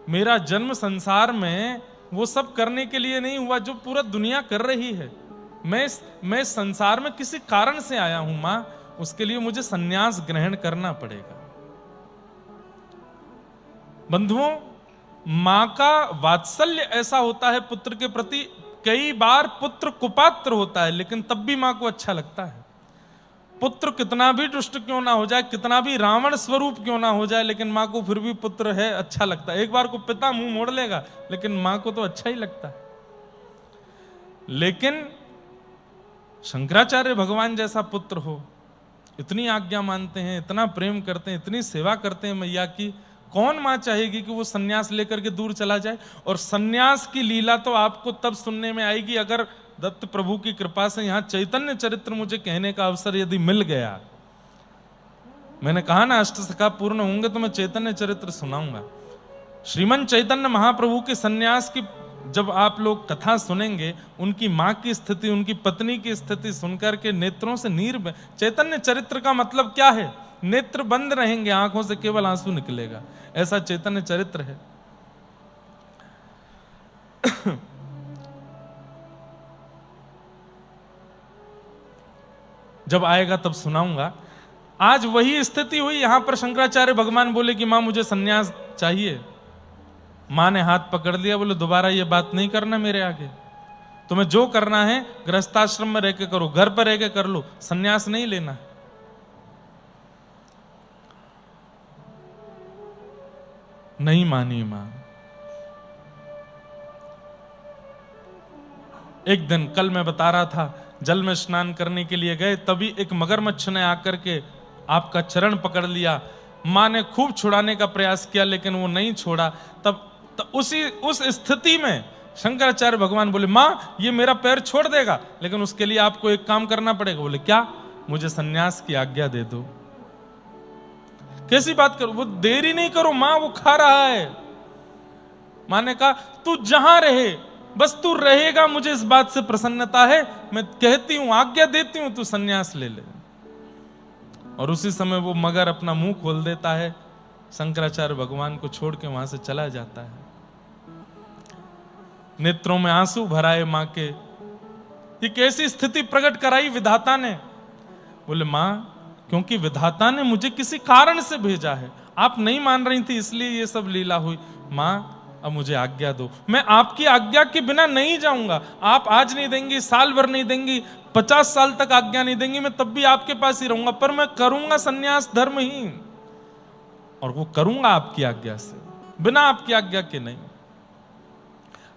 मेरा जन्म संसार में वो सब करने के लिए नहीं हुआ जो पूरा दुनिया कर रही है। मैं संसार में किसी कारण से आया हूं मां, उसके लिए मुझे संन्यास ग्रहण करना पड़ेगा। बंधुओं, मां का वात्सल्य ऐसा होता है पुत्र के प्रति, कई बार पुत्र कुपात्र होता है, लेकिन तब भी मां को अच्छा लगता है। पुत्र कितना भी दुष्ट क्यों ना हो जाए, कितना भी रावण स्वरूप क्यों ना हो जाए, लेकिन मां को फिर भी पुत्र है अच्छा लगता है। एक बार को पिता मुंह मोड़ लेगा, लेकिन मां को तो अच्छा ही लगता है। लेकिन शंकराचार्य भगवान जैसा पुत्र हो, इतनी आज्ञा मानते हैं, इतना प्रेम करते हैं, इतनी सेवा करते हैं मैया की, कौन मां चाहेगी कि वो सन्यास लेकर के दूर चला जाए। और सन्यास की लीला तो आपको तब सुनने में आएगी अगर दत्त प्रभु की कृपा से यहां चैतन्य चरित्र मुझे कहने का अवसर यदि मिल गया। मैंने कहा ना, अष्टसखा पूर्ण होंगे तो मैं चैतन्य चरित्र सुनाऊंगा। श्रीमन चैतन्य महाप्रभु के सन्यास की जब आप लोग कथा सुनेंगे, उनकी मां की स्थिति, उनकी पत्नी की स्थिति सुनकर के नेत्रों से नीर, चैतन्य चरित्र का मतलब क्या है? नेत्र बंद रहेंगे, आंखों से केवल आंसू निकलेगा, ऐसा चैतन्य चरित्र है। जब आएगा तब सुनाऊंगा। आज वही स्थिति हुई। यहां पर शंकराचार्य भगवान बोले कि मां मुझे सन्यास चाहिए। मां ने हाथ पकड़ लिया, बोले दोबारा ये बात नहीं करना मेरे आगे, तुम्हें जो करना है गृहस्थाश्रम में रह के करो, घर पर रह के कर लो, सन्यास नहीं लेना। नहीं मानी मां। एक दिन, कल मैं बता रहा था, जल में स्नान करने के लिए गए, तभी एक मगरमच्छ ने आकर के आपका चरण पकड़ लिया। मां ने खूब छुड़ाने का प्रयास किया, लेकिन वो नहीं छोड़ा। तब उस स्थिति में शंकराचार्य भगवान बोले, मां ये मेरा पैर छोड़ देगा, लेकिन उसके लिए आपको एक काम करना पड़ेगा। बोले क्या? मुझे सन्यास की आज्ञा दे दो। कैसी बात करो? वो देरी नहीं करो मां, वो खा रहा है। मां ने कहा तू जहां रहे, बस तू रहेगा, मुझे इस बात से प्रसन्नता है। मैं कहती हूं, आज्ञा देती हूं, तू सन्यास ले ले। और उसी समय वो मगर अपना मुंह खोल देता है, शंकराचार्य भगवान को छोड़ के वहां से चला जाता है। नेत्रों में आंसू भराए मां के। ये कैसी स्थिति प्रकट कराई विधाता ने? बोले मां, क्योंकि विधाता ने मुझे किसी कारण से भेजा है, आप नहीं मान रही थी इसलिए ये सब लीला हुई। माँ अब मुझे आज्ञा दो, मैं आपकी आज्ञा के बिना नहीं जाऊंगा। आप आज नहीं देंगी, साल भर नहीं देंगी, 50 साल तक आज्ञा नहीं देंगी, मैं तब भी आपके पास ही रहूंगा, पर मैं करूंगा सन्यास धर्म ही, और वो करूंगा आपकी आज्ञा से, बिना आपकी आज्ञा के नहीं।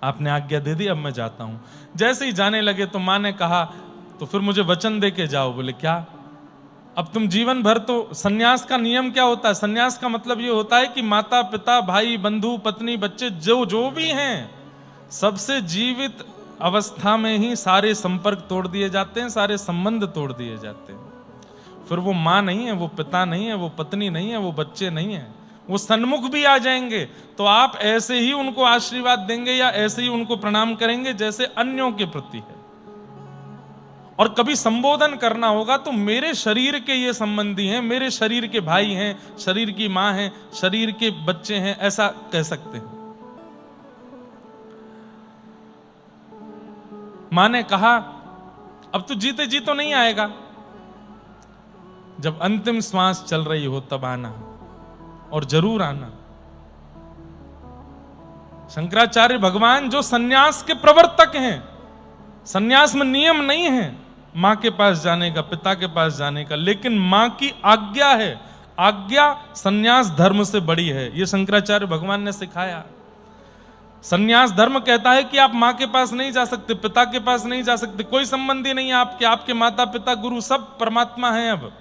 आपने आज्ञा दे दी, अब मैं जाता हूं। जैसे ही जाने लगे तो माँ ने कहा तो फिर मुझे वचन दे के जाओ। बोले क्या? अब तुम जीवन भर तो, सन्यास का नियम क्या होता है? सन्यास का मतलब ये होता है कि माता पिता भाई बंधु पत्नी बच्चे जो भी हैं, सबसे जीवित अवस्था में ही सारे संपर्क तोड़ दिए जाते हैं, सारे संबंध तोड़ दिए जाते हैं। फिर वो माँ नहीं है, वो पिता नहीं है, वो पत्नी नहीं है, वो बच्चे नहीं है, वो सन्मुख भी आ जाएंगे तो आप ऐसे ही उनको आशीर्वाद देंगे या ऐसे ही उनको प्रणाम करेंगे जैसे अन्यों के प्रति है। और कभी संबोधन करना होगा तो मेरे शरीर के ये संबंधी हैं, मेरे शरीर के भाई हैं, शरीर की मां हैं, शरीर के बच्चे हैं, ऐसा कह सकते हैं। मां ने कहा अब तो जीते जी तो नहीं आएगा, जब अंतिम श्वास चल रही हो तब आना, और जरूर आना। शंकराचार्य भगवान जो सन्यास के प्रवर्तक हैं, सन्यास में नियम नहीं है मां के पास जाने का, पिता के पास जाने का, लेकिन मां की आज्ञा है। आज्ञा सन्यास धर्म से बड़ी है, यह शंकराचार्य भगवान ने सिखाया। सन्यास धर्म कहता है कि आप मां के पास नहीं जा सकते, पिता के पास नहीं जा सकते, कोई संबंधी नहीं है आपके, आपके माता पिता गुरु सब परमात्मा हैं अब।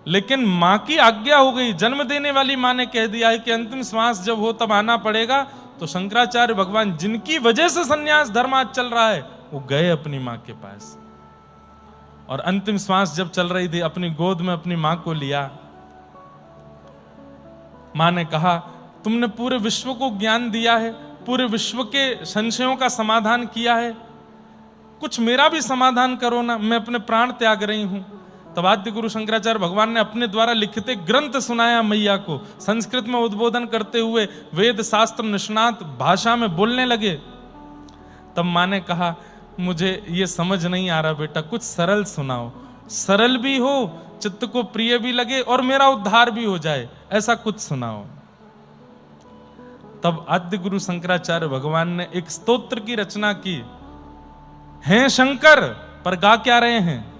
लेकिन मां की आज्ञा हो गई, जन्म देने वाली मां ने कह दिया है कि अंतिम श्वास जब हो तब आना पड़ेगा। तो शंकराचार्य भगवान जिनकी वजह से सन्यास धर्म आज चल रहा है, वो गए अपनी मां के पास, और अंतिम श्वास जब चल रही थी अपनी गोद में अपनी मां को लिया। मां ने कहा तुमने पूरे विश्व को ज्ञान दिया है, पूरे विश्व के संशयों का समाधान किया है, कुछ मेरा भी समाधान करो ना, मैं अपने प्राण त्याग रही हूं। तब आद्य गुरु शंकराचार्य भगवान ने अपने द्वारा लिखित ग्रंथ सुनाया मैया को। संस्कृत में उद्बोधन करते हुए वेद शास्त्र निष्णात भाषा में बोलने लगे। तब मां ने कहा मुझे ये समझ नहीं आ रहा बेटा, कुछ सरल सुनाओ, सरल भी हो, चित्त को प्रिय भी लगे और मेरा उद्धार भी हो जाए, ऐसा कुछ सुनाओ। तब आद्य गुरु शंकराचार्य भगवान ने एक स्तोत्र की रचना की। हैं शंकर, पर गा क्या रहे हैं?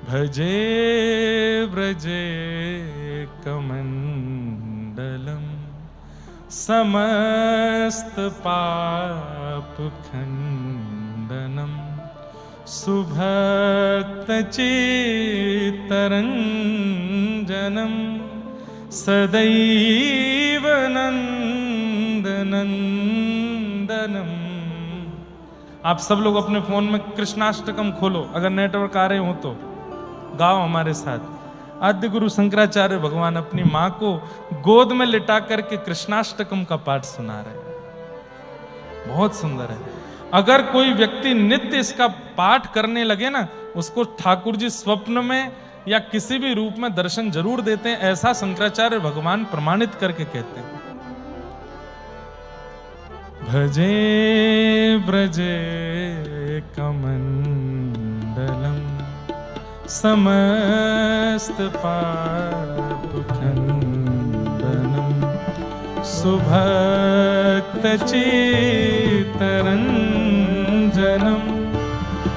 भजे ब्रजे कमंडलम समस्त पाप खंडनम सुभक्त चित्तरंजनम सदैव नंदनंदनम। आप सब लोग अपने फोन में कृष्णाष्टकम खोलो, अगर नेटवर्क आ रहे हो तो गाओ हमारे साथ। आद्य गुरु शंकराचार्य भगवान अपनी मां को गोद में लिटा करके कृष्णाष्टकम का पाठ सुना रहे हैं, बहुत सुंदर है। अगर कोई व्यक्ति नित्य इसका पाठ करने लगे ना, उसको ठाकुर जी स्वप्न में या किसी भी रूप में दर्शन जरूर देते हैं, ऐसा शंकराचार्य भगवान प्रमाणित करके कहते हैं। भजे ब्रजे कमंडलम समस्त पाप खंडनम सुभक्त चित्तरंजनम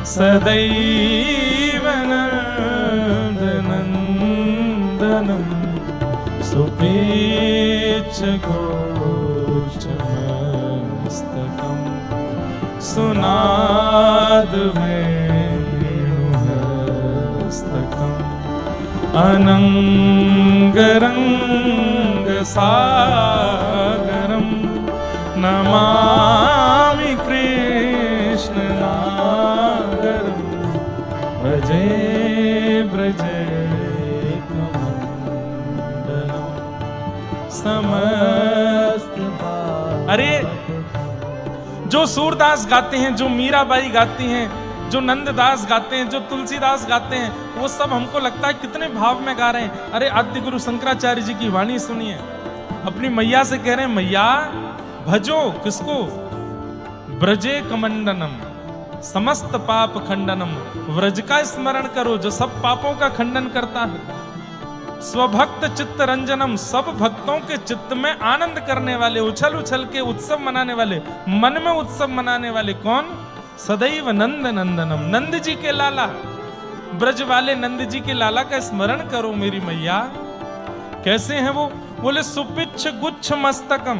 सदैव नंदनंदनम सुपेच्छ गोचमस्तकम सुनाद अनंगरंग सागरम नमामि कृष्ण नागरम भजे ब्रजे कमंडलम समस्त। अरे जो सूरदास गाते हैं, जो मीराबाई गाती हैं, जो नंददास गाते हैं, जो तुलसीदास गाते हैं, वो सब हमको लगता है कितने भाव में गा रहे हैं। अरे आद्य गुरु शंकराचार्य जी की वाणी सुनिए, अपनी मैया से कह रहे हैं मैया भजो किसको? ब्रजे कमंडनम, समस्त पाप खंडनम, व्रज का स्मरण करो जो सब पापों का खंडन करता है। स्वभक्त चित्त रंजनम, सब भक्तों के चित्त में आनंद करने वाले, उछल उछल के उत्सव मनाने वाले, मन में उत्सव मनाने वाले कौन? सदैव नंद नंदनम, नंद जी के लाला, ब्रज वाले नंद जी के लाला का स्मरण करो मेरी मैया। कैसे हैं वो? बोले सुपिच्छ गुच्छ मस्तकम,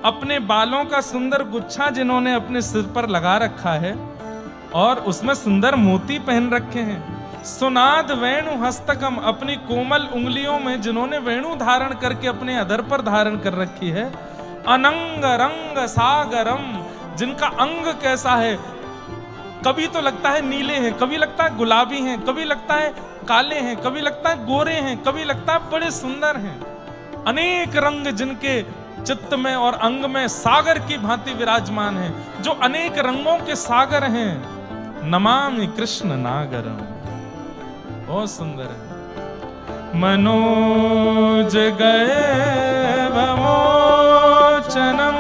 अपने बालों का सुंदर गुच्छा जिन्होंने अपने सिर पर लगा रखा है और उसमें सुंदर मोती पहन रखे हैं। सुनाद वेणु हस्तकम, अपनी कोमल उंगलियों में जिन्होंने वेणु धारण करके अपने अधर पर धारण कर रखी है। अनंग रंग सागरम, जिनका अंग कैसा है, कभी तो लगता है नीले हैं, कभी लगता है गुलाबी हैं, कभी लगता है काले हैं, कभी लगता है गोरे हैं, कभी लगता है बड़े सुंदर हैं। अनेक रंग जिनके चित्त में और अंग में सागर की भांति विराजमान है, जो अनेक रंगों के सागर हैं। नमामि कृष्ण नागरम, बहुत सुंदर है। मनोज गए भमोचनम,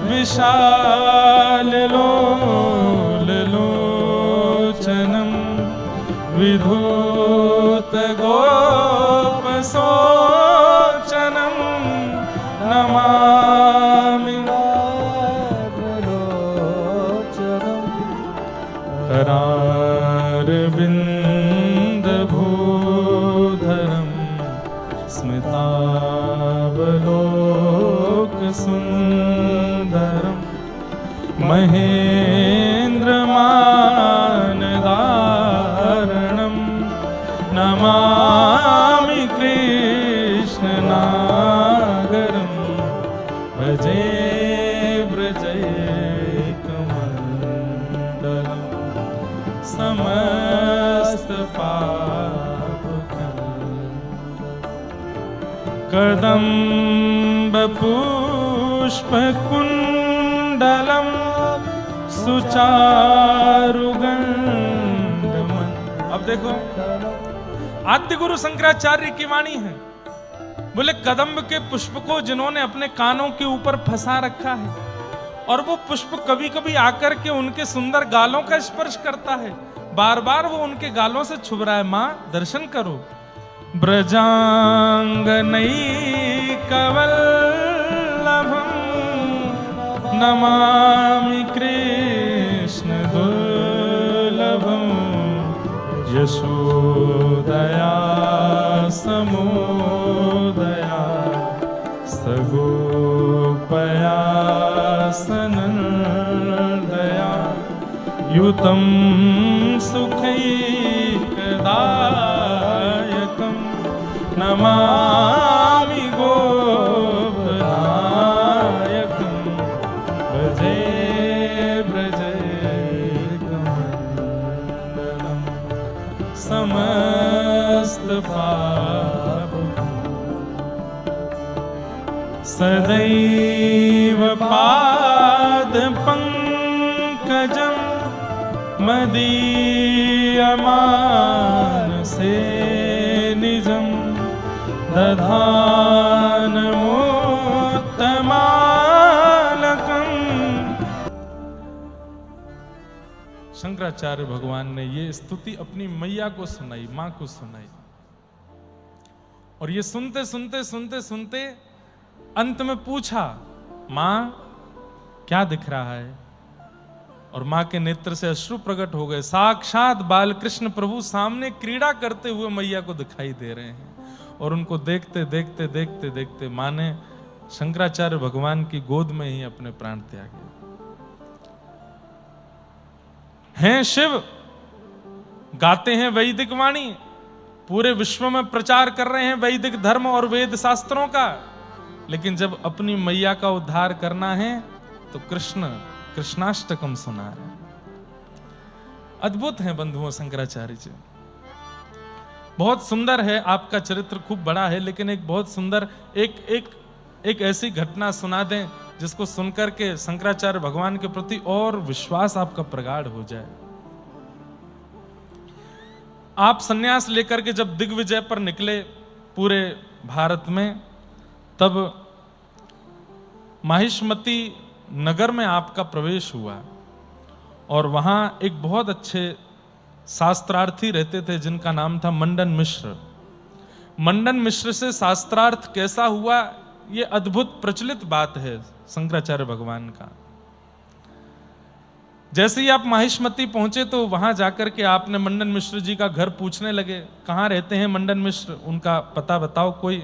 विशाल लोल लोचनम, विधूत गोप सोचनम, नमामि
लोचनम,
करारविंद भूधरम, स्मितावलोक सुंदरम, महेंद्र मानदारणम, नमामि कृष्ण नागरम, भजे व्रजैकमण्डलम, समस्त पाप कदम्ब पुष्प कुंडलम, सुचारुगंधमन। अब देखो आद्य गुरु शंकराचार्य की वाणी है। बोले कदम्ब के पुष्प को जिन्होंने अपने कानों के ऊपर फंसा रखा है और वो पुष्प कभी कभी आकर के उनके सुंदर गालों का स्पर्श करता है, बार बार वो उनके गालों से छुप रहा है। मां दर्शन करो। ब्रजांगनैकवल्लभं, नमामि कृष्ण दुर्लभं, यशोदया समोदया, सगोपया सनन्दया, युतं सुखैकदायकं, नमामि गोपनायकं, भजे व्रजैकमण्डलं, समस्त पाप सदैव पाद पंकजं, मदीयमानसे निजं, दधानमुत्तमालकं। शंकराचार्य भगवान ने ये स्तुति अपनी मैया को सुनाई, मां को सुनाई। और ये सुनते सुनते सुनते सुनते अंत में पूछा, मां क्या दिख रहा है? और मां के नेत्र से अश्रु प्रकट हो गए। साक्षात बालकृष्ण प्रभु सामने क्रीड़ा करते हुए मैया को दिखाई दे रहे हैं। और उनको देखते देखते देखते देखते मां ने शंकराचार्य भगवान की गोद में ही अपने प्राण त्यागे। हैं शिव, गाते हैं वैदिक वाणी, पूरे विश्व में प्रचार कर रहे हैं वैदिक धर्म और वेद शास्त्रों का, लेकिन जब अपनी मैया का उद्धार करना है तो कृष्णाष्टकम सुना रहे हैं। अद्भुत है बंधुओं शंकराचार्य जी, बहुत सुंदर है। आपका चरित्र खूब बड़ा है, लेकिन एक बहुत सुंदर एक ऐसी घटना सुना दें जिसको सुनकर के शंकराचार्य भगवान के प्रति और विश्वास आपका प्रगाढ़ हो जाए। आप सन्यास लेकर के जब दिग्विजय पर निकले पूरे भारत में, तब माहिष्मती नगर में आपका प्रवेश हुआ और वहां एक बहुत अच्छे शास्त्रार्थी रहते थे जिनका नाम था मंडन मिश्र। मंडन मिश्र से शास्त्रार्थ कैसा हुआ, ये अद्भुत प्रचलित बात है शंकराचार्य भगवान का। जैसे ही आप माहिष्मती पहुंचे तो वहां जाकर के आपने मंडन मिश्र जी का घर पूछने लगे, कहां रहते हैं मंडन मिश्र, उनका पता बताओ कोई।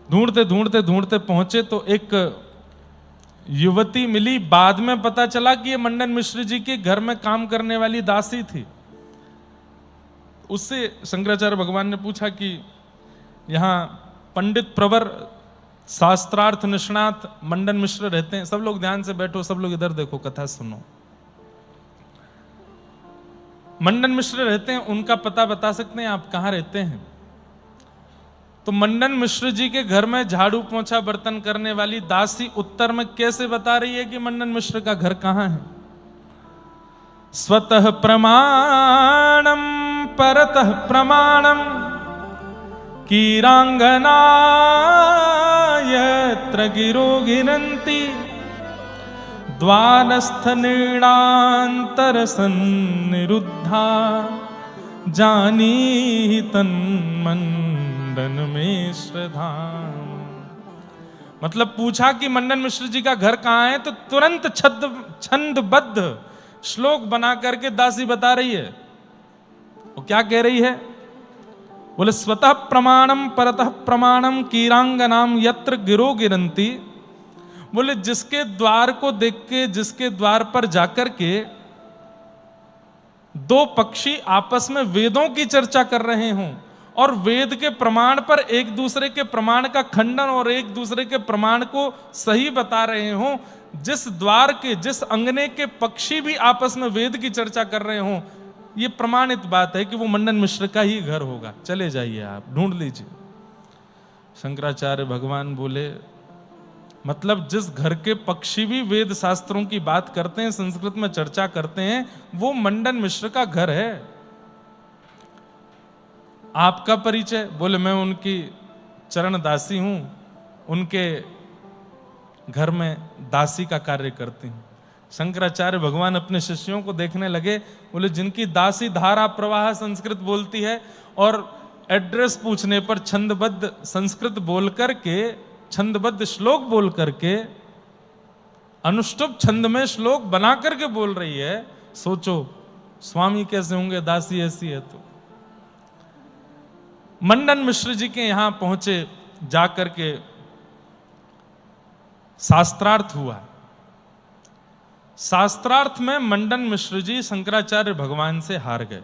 ढूंढते ढूंढते ढूंढते पहुंचे तो एक युवती मिली। बाद में पता चला कि ये मंडन मिश्र जी के घर में काम करने वाली दासी थी। उससे शंकराचार्य भगवान ने पूछा कि यहाँ पंडित प्रवर शास्त्रार्थ निष्णात मंडन मिश्र रहते हैं। सब लोग ध्यान से बैठो, सब लोग इधर देखो, कथा सुनो। मंडन मिश्र रहते हैं, उनका पता बता सकते हैं आप कहां रहते हैं? तो मंडन मिश्र जी के घर में झाड़ू पोंछा बर्तन करने वाली दासी उत्तर में कैसे बता रही है कि मंडन मिश्र का घर कहां है? स्वतः प्रमाणम परतः प्रमाणम कीरांगना यत्र गिरो गिनन्ति द्वारस्थ नीणांतर सन्निरुद्धा जानी तन्मंडन मिश्र धाम। मतलब पूछा कि मंडन मिश्र जी का घर कहां है, तो तुरंत छंदबद्ध श्लोक बना करके दासी बता रही है। वो क्या कह रही है? बोले स्वतः प्रमाणम परतः प्रमाणम कीरांगनाम यत्र गिरो गिरंती। बोले जिसके द्वार को देख के, जिसके द्वार पर जाकर के दो पक्षी आपस में वेदों की चर्चा कर रहे हों और वेद के प्रमाण पर एक दूसरे के प्रमाण का खंडन और एक दूसरे के प्रमाण को सही बता रहे हों, जिस द्वार के, जिस अंगने के पक्षी भी आपस में वेद की चर्चा कर रहे हों, ये प्रमाणित बात है कि वो मंडन मिश्र का ही घर होगा। चले जाइए, आप ढूंढ लीजिए। शंकराचार्य भगवान बोले मतलब जिस घर के पक्षी भी वेद शास्त्रों की बात करते हैं, संस्कृत में चर्चा करते हैं, वो मंडन मिश्र का घर है। आपका परिचय? बोले मैं उनकी चरण दासी हूं, उनके घर में दासी का कार्य करती हूं। शंकराचार्य भगवान अपने शिष्यों को देखने लगे। बोले जिनकी दासी धारा प्रवाह संस्कृत बोलती है और एड्रेस पूछने पर छंदबद्ध संस्कृत बोल करके, छंदबद्ध श्लोक बोल करके, अनुष्टुप छंद में श्लोक बना करके बोल रही है, सोचो स्वामी कैसे होंगे, दासी ऐसी है। तो मंडन मिश्र जी के यहां पहुंचे, जाकर के शास्त्रार्थ हुआ। शास्त्रार्थ में मंडन मिश्र जी शंकराचार्य भगवान से हार गए।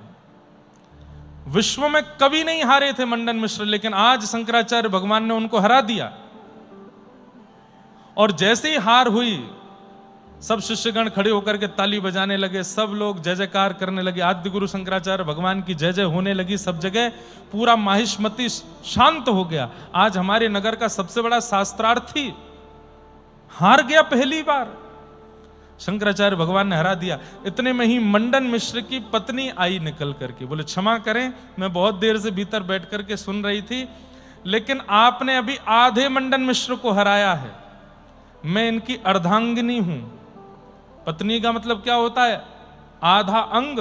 विश्व में कभी नहीं हारे थे मंडन मिश्र, लेकिन आज शंकराचार्य भगवान ने उनको हरा दिया। और जैसे ही हार हुई, सब शिष्यगण खड़े होकर के ताली बजाने लगे, सब लोग जय जयकार करने लगे, आद्य गुरु शंकराचार्य भगवान की जय जय होने लगी सब जगह। पूरा माहिष्मती शांत हो गया। आज हमारे नगर का सबसे बड़ा शास्त्रार्थी हार गया पहली बार, शंकराचार्य भगवान ने हरा दिया। इतने में ही मंडन मिश्र की पत्नी आई निकल करके। बोले क्षमा करें, मैं बहुत देर से भीतर बैठ करके सुन रही थी, लेकिन आपने अभी आधे मंडन मिश्र को हराया है। मैं इनकी अर्धांगिनी हूं। पत्नी का मतलब क्या होता है? आधा अंग।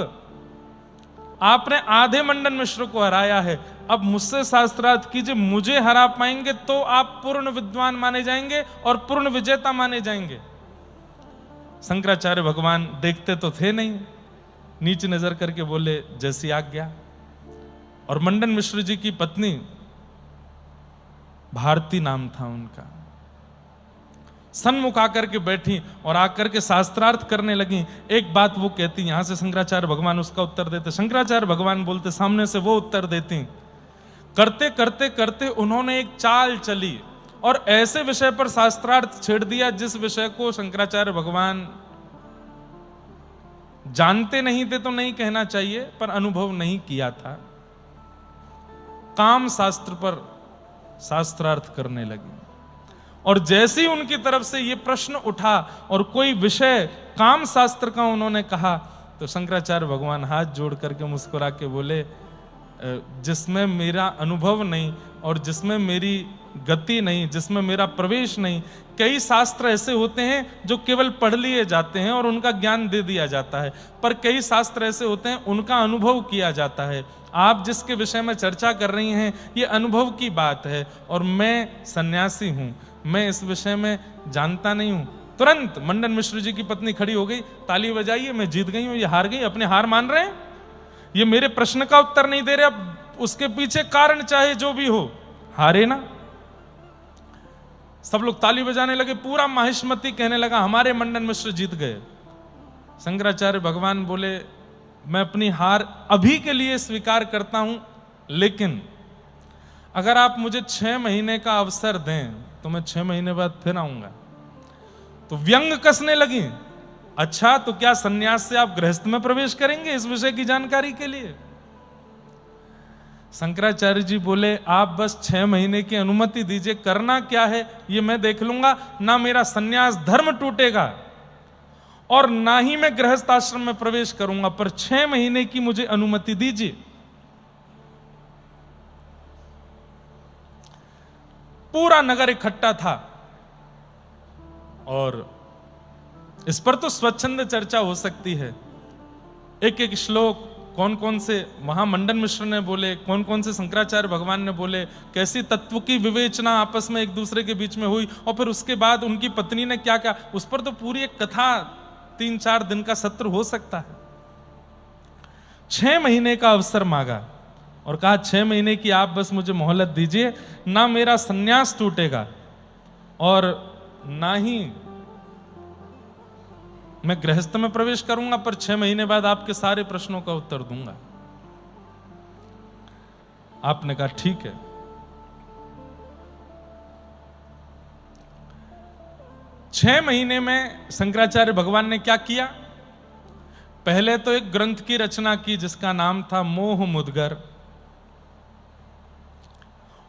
आपने आधे मंडन मिश्र को हराया है। अब मुझसे शास्त्रार्थ कीजिए, मुझे हरा पाएंगे तो आप पूर्ण विद्वान माने जाएंगे और पूर्ण विजेता माने जाएंगे। शंकराचार्य भगवान देखते तो थे नहीं, नीचे नजर करके बोले जैसी आज्ञा। और मंडन मिश्र जी की पत्नी भारती नाम था उनका, सन्मुख आकर के बैठी और आकर के शास्त्रार्थ करने लगी। एक बात वो कहती, यहां से शंकराचार्य भगवान उसका उत्तर देते, शंकराचार्य भगवान बोलते, सामने से वो उत्तर देती। करते करते करते उन्होंने एक चाल चली और ऐसे विषय पर शास्त्रार्थ छेड़ दिया जिस विषय को शंकराचार्य भगवान जानते नहीं थे तो नहीं कहना चाहिए, पर अनुभव नहीं किया था। काम शास्त्र पर शास्त्रार्थ करने लगी। और जैसे ही उनकी तरफ से यह प्रश्न उठा और कोई विषय काम शास्त्र का उन्होंने कहा, तो शंकराचार्य भगवान हाथ जोड़ करके मुस्कुरा के बोले, जिसमें मेरा अनुभव नहीं और जिसमें मेरी गति नहीं, जिसमें मेरा प्रवेश नहीं, कई शास्त्र ऐसे होते हैं जो केवल पढ़ लिए जाते हैं और उनका ज्ञान दे दिया जाता है, पर कई शास्त्र ऐसे होते हैं उनका अनुभव किया जाता है। आप जिसके विषय में चर्चा कर रही हैं ये अनुभव की बात है, और मैं सन्यासी हूं, मैं इस विषय में जानता नहीं हूं। तुरंत मंडन मिश्र जी की पत्नी खड़ी हो गई, ताली बजाइए, मैं जीत गई हूं, ये हार गई, अपने हार मान रहे हैं, ये मेरे प्रश्न का उत्तर नहीं दे रहे, अब उसके पीछे कारण चाहे जो भी हो, हारे ना। सब लोग ताली बजाने लगे, पूरा माहिष्मती कहने लगा हमारे मंडन मिश्र जीत गए। शंकराचार्य भगवान बोले मैं अपनी हार अभी के लिए स्वीकार करता हूं, लेकिन अगर आप मुझे 6 महीने का अवसर दें तो मैं 6 महीने बाद फिर आऊंगा। तो व्यंग कसने लगी, अच्छा तो क्या सन्यास से आप गृहस्थ में प्रवेश करेंगे इस विषय की जानकारी के लिए? शंकराचार्य जी बोले आप बस 6 महीने की अनुमति दीजिए, करना क्या है ये मैं देख लूंगा, ना मेरा सन्यास धर्म टूटेगा और ना ही मैं गृहस्थ आश्रम में प्रवेश करूंगा, पर 6 महीने की मुझे अनुमति दीजिए। पूरा नगर इकट्ठा था और इस पर तो स्वच्छंद चर्चा हो सकती है। एक एक श्लोक कौन कौन से वहां मंडन मिश्र ने बोले, कौन कौन से शंकराचार्य भगवान ने बोले, कैसी तत्व की विवेचना आपस में एक दूसरे के बीच में हुई, और फिर उसके बाद उनकी पत्नी ने क्या क्या, उस पर तो पूरी एक कथा 3-4 दिन का सत्र हो सकता है। 6 महीने का अवसर मांगा और कहा 6 महीने की आप बस मुझे मोहलत दीजिए, ना मेरा सन्यास टूटेगा और ना ही मैं गृहस्थ में प्रवेश करूंगा, पर 6 महीने बाद आपके सारे प्रश्नों का उत्तर दूंगा। आपने कहा ठीक है। छह महीने में शंकराचार्य भगवान ने क्या किया? पहले तो एक ग्रंथ की रचना की जिसका नाम था मोह मुद्गर,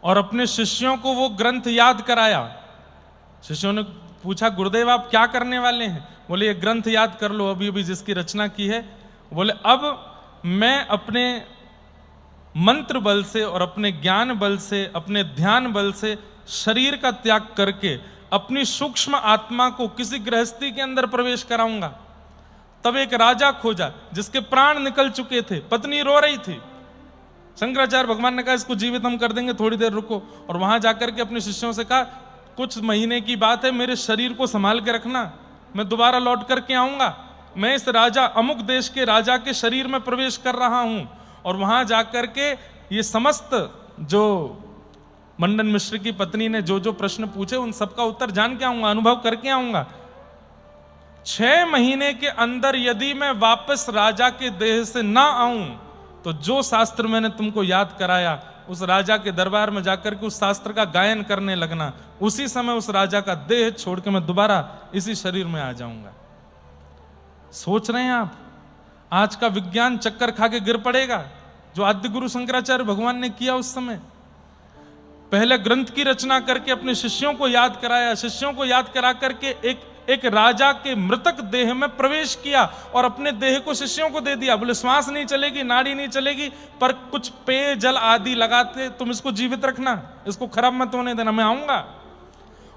और अपने शिष्यों को वो ग्रंथ याद कराया। शिष्यों ने पूछा गुरुदेव आप क्या करने वाले हैं? बोले ये ग्रंथ याद कर लो अभी अभी जिसकी रचना की है। बोले अब मैं अपने मंत्र बल से और अपने ज्ञान बल से, अपने ध्यान बल से शरीर का त्याग करके अपनी सूक्ष्म आत्मा को किसी गृहस्थी के अंदर प्रवेश कराऊंगा। तब एक राजा खोजा जिसके प्राण निकल चुके थे, पत्नी रो रही थी। शंकराचार्य भगवान ने कहा इसको जीवित हम कर देंगे, थोड़ी देर रुको। और वहां जाकर के अपने शिष्यों से कहा कुछ महीने की बात है, मेरे शरीर को संभाल के रखना, मैं दोबारा लौट करके आऊंगा। मैं इस राजा अमुक देश के राजा के शरीर में प्रवेश कर रहा हूं और वहां जाकर के ये समस्त जो मंडन मिश्र की पत्नी ने जो जो प्रश्न पूछे उन सबका उत्तर जान के आऊंगा, अनुभव करके आऊंगा। 6 महीने के अंदर यदि मैं वापस राजा के देह से ना आऊं तो जो शास्त्र मैंने तुमको याद कराया उस राजा के दरबार में जाकर के उस शास्त्र का गायन करने लगना। उसी समय उस राजा का देह छोड़ के मैं दोबारा इसी शरीर में आ जाऊंगा। सोच रहे हैं आप, आज का विज्ञान चक्कर खा के गिर पड़ेगा जो आद्य गुरु शंकराचार्य भगवान ने किया उस समय। पहले ग्रंथ की रचना करके अपने शिष्यों को याद कराया, शिष्यों को याद करा करके एक राजा के मृतक देह में प्रवेश किया और अपने देह को शिष्यों को दे दिया। बोले श्वास नहीं चलेगी, नाड़ी नहीं चलेगी, पर कुछ पेय जल आदि लगाते तुम इसको जीवित रखना, इसको खराब मत होने देना, मैं आऊंगा।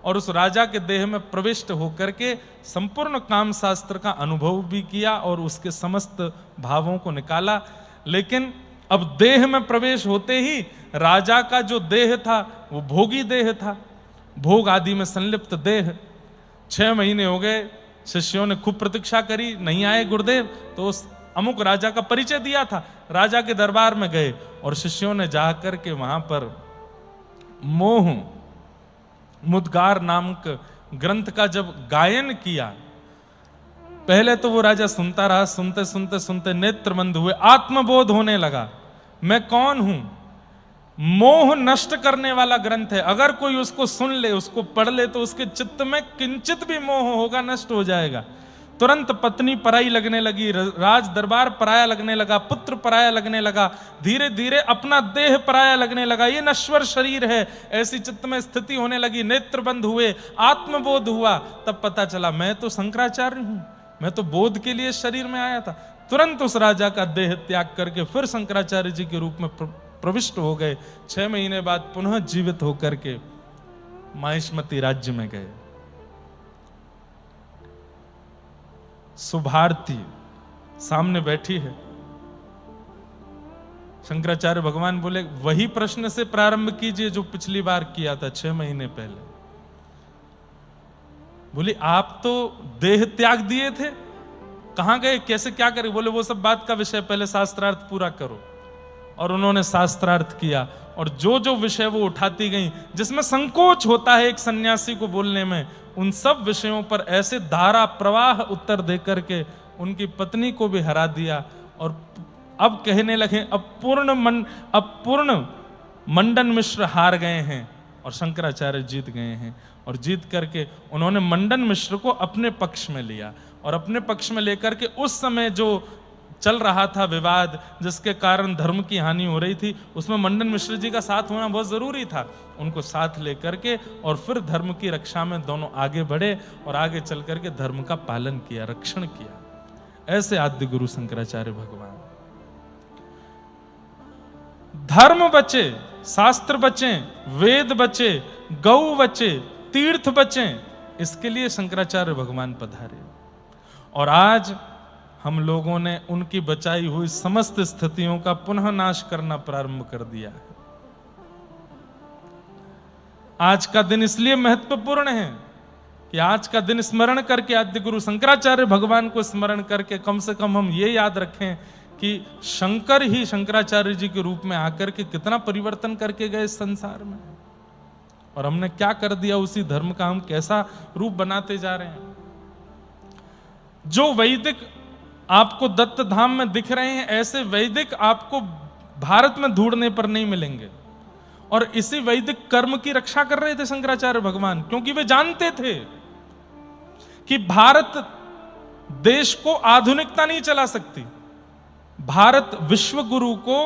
और उस राजा के देह में प्रविष्ट होकर के संपूर्ण काम शास्त्र का अनुभव भी किया और उसके समस्त भावों को निकाला। लेकिन अब देह में प्रवेश होते ही राजा का जो देह था वो भोगी देह था, भोग आदि में संलिप्त देह। 6 महीने हो गए, शिष्यों ने खूब प्रतीक्षा करी, नहीं आए गुरुदेव। तो उस अमुक राजा का परिचय दिया था, राजा के दरबार में गए और शिष्यों ने जाकर के वहां पर मोह मुद्गार नामक ग्रंथ का जब गायन किया, पहले तो वो राजा सुनता रहा, सुनते सुनते सुनते नेत्र बंद हुए, आत्मबोध होने लगा मैं कौन हूं। मोह नष्ट करने वाला ग्रंथ है, अगर कोई उसको सुन ले, उसको पढ़ ले तो उसके चित्त में किंचित भी मोह होगा नष्ट हो जाएगा। तुरंत पत्नी पराई लगने लगी, राज दरबार पराया लगने लगा, पुत्र पराया लगने लगा, धीरे धीरे अपना देह पराया लगने लगा, ये नश्वर शरीर है, ऐसी चित्त में स्थिति होने लगी। नेत्र बंद हुए, आत्मबोध हुआ, तब पता चला मैं तो शंकराचार्य हूं, मैं तो बोध के लिए शरीर में आया था। तुरंत उस राजा का देह त्याग करके फिर शंकराचार्य जी के रूप में प्रविष्ट हो गए। 6 महीने बाद पुनः जीवित होकर के माहिष्मती राज्य में गए। शुभारती सामने बैठी है। शंकराचार्य भगवान बोले वही प्रश्न से प्रारंभ कीजिए जो पिछली बार किया था 6 महीने पहले। बोली आप तो देह त्याग दिए थे, कहां गए, कैसे क्या करे? बोले वो सब बात का विषय, पहले शास्त्रार्थ पूरा करो। और उन्होंने शास्त्रार्थ किया और जो जो विषय वो उठाती गई जिसमें संकोच होता है एक सन्यासी को बोलने में, उन सब विषयों पर ऐसे धारा प्रवाह उत्तर देकर के उनकी पत्नी को भी हरा दिया। और अब कहने लगे अब पूर्ण मंडन मिश्र हार गए हैं और शंकराचार्य जीत गए हैं। और जीत करके उन्होंने मंडन मिश्र को अपने पक्ष में लिया और अपने पक्ष में लेकर के उस समय जो चल रहा था विवाद जिसके कारण धर्म की हानि हो रही थी, उसमें मंडन मिश्र जी का साथ होना बहुत जरूरी था। उनको साथ लेकर के और फिर धर्म की रक्षा में दोनों आगे बढ़े और आगे चल करके धर्म का पालन किया, रक्षण किया। ऐसे आद्य गुरु शंकराचार्य भगवान। धर्म बचे, शास्त्र बचे, वेद बचे, गौ बचे, तीर्थ बचे, इसके लिए शंकराचार्य भगवान पधारे। और आज हम लोगों ने उनकी बचाई हुई समस्त स्थितियों का पुनः नाश करना प्रारंभ कर दिया है। आज का दिन इसलिए महत्वपूर्ण है कि आज का दिन स्मरण करके, आद्य गुरु शंकराचार्य भगवान को स्मरण करके कम से कम हम ये याद रखें कि शंकर ही शंकराचार्य जी के रूप में आकर के कितना परिवर्तन करके गए इस संसार में, और हमने क्या कर दिया उसी धर्म का, हम कैसा रूप बनाते जा रहे हैं। जो वैदिक आपको दत्त धाम में दिख रहे हैं, ऐसे वैदिक आपको भारत में ढूंढने पर नहीं मिलेंगे। और इसी वैदिक कर्म की रक्षा कर रहे थे शंकराचार्य भगवान, क्योंकि वे जानते थे कि भारत देश को आधुनिकता नहीं चला सकती। भारत विश्व गुरु को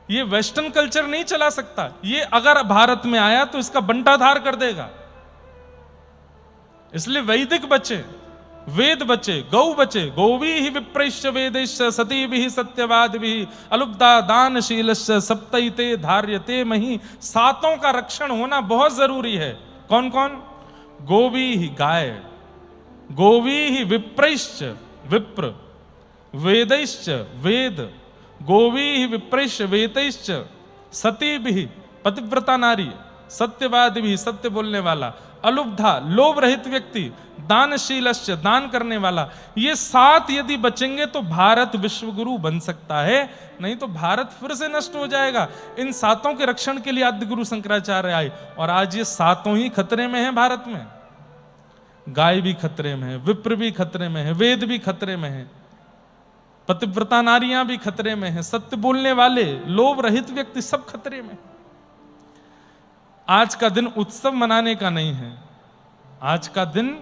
ये वेस्टर्न कल्चर नहीं चला सकता। ये अगर भारत में आया तो इसका बंटाधार कर देगा। इसलिए वैदिक बचे, वेद बचे, गौ बचे, गोवी ही विप्रैश्च वेदैश्च सती भी सत्यवाद भी अलुब्धा दानशीलश्च सप्तैते धार्यते मही। सातों का रक्षण होना बहुत जरूरी है। कौन कौन? गोवी ही गाय, गोवी ही विप्रैश्च विप्र, वेदैश्च वेद, गोवी ही विप्रैश्च वेदैश्च सती भी पतिव्रता नारी, सत्यवाद भी सत्य बोलने वाला, अलुब्धा लोभ रहित व्यक्ति, दानशीलश्च दान करने वाला। ये 7 यदि बचेंगे तो भारत विश्व गुरु बन सकता है, नहीं तो भारत फिर से नष्ट हो जाएगा। इन 7 के रक्षण के लिए आद्य गुरु शंकराचार्य आए और आज ये 7 ही खतरे में है। भारत में गाय भी खतरे में है, विप्र भी खतरे में है, वेद भी खतरे में है, पतिव्रता नारियां भी खतरे में है, सत्य बोलने वाले लोभ रहित व्यक्ति सब खतरे में। आज का दिन उत्सव मनाने का नहीं है, आज का दिन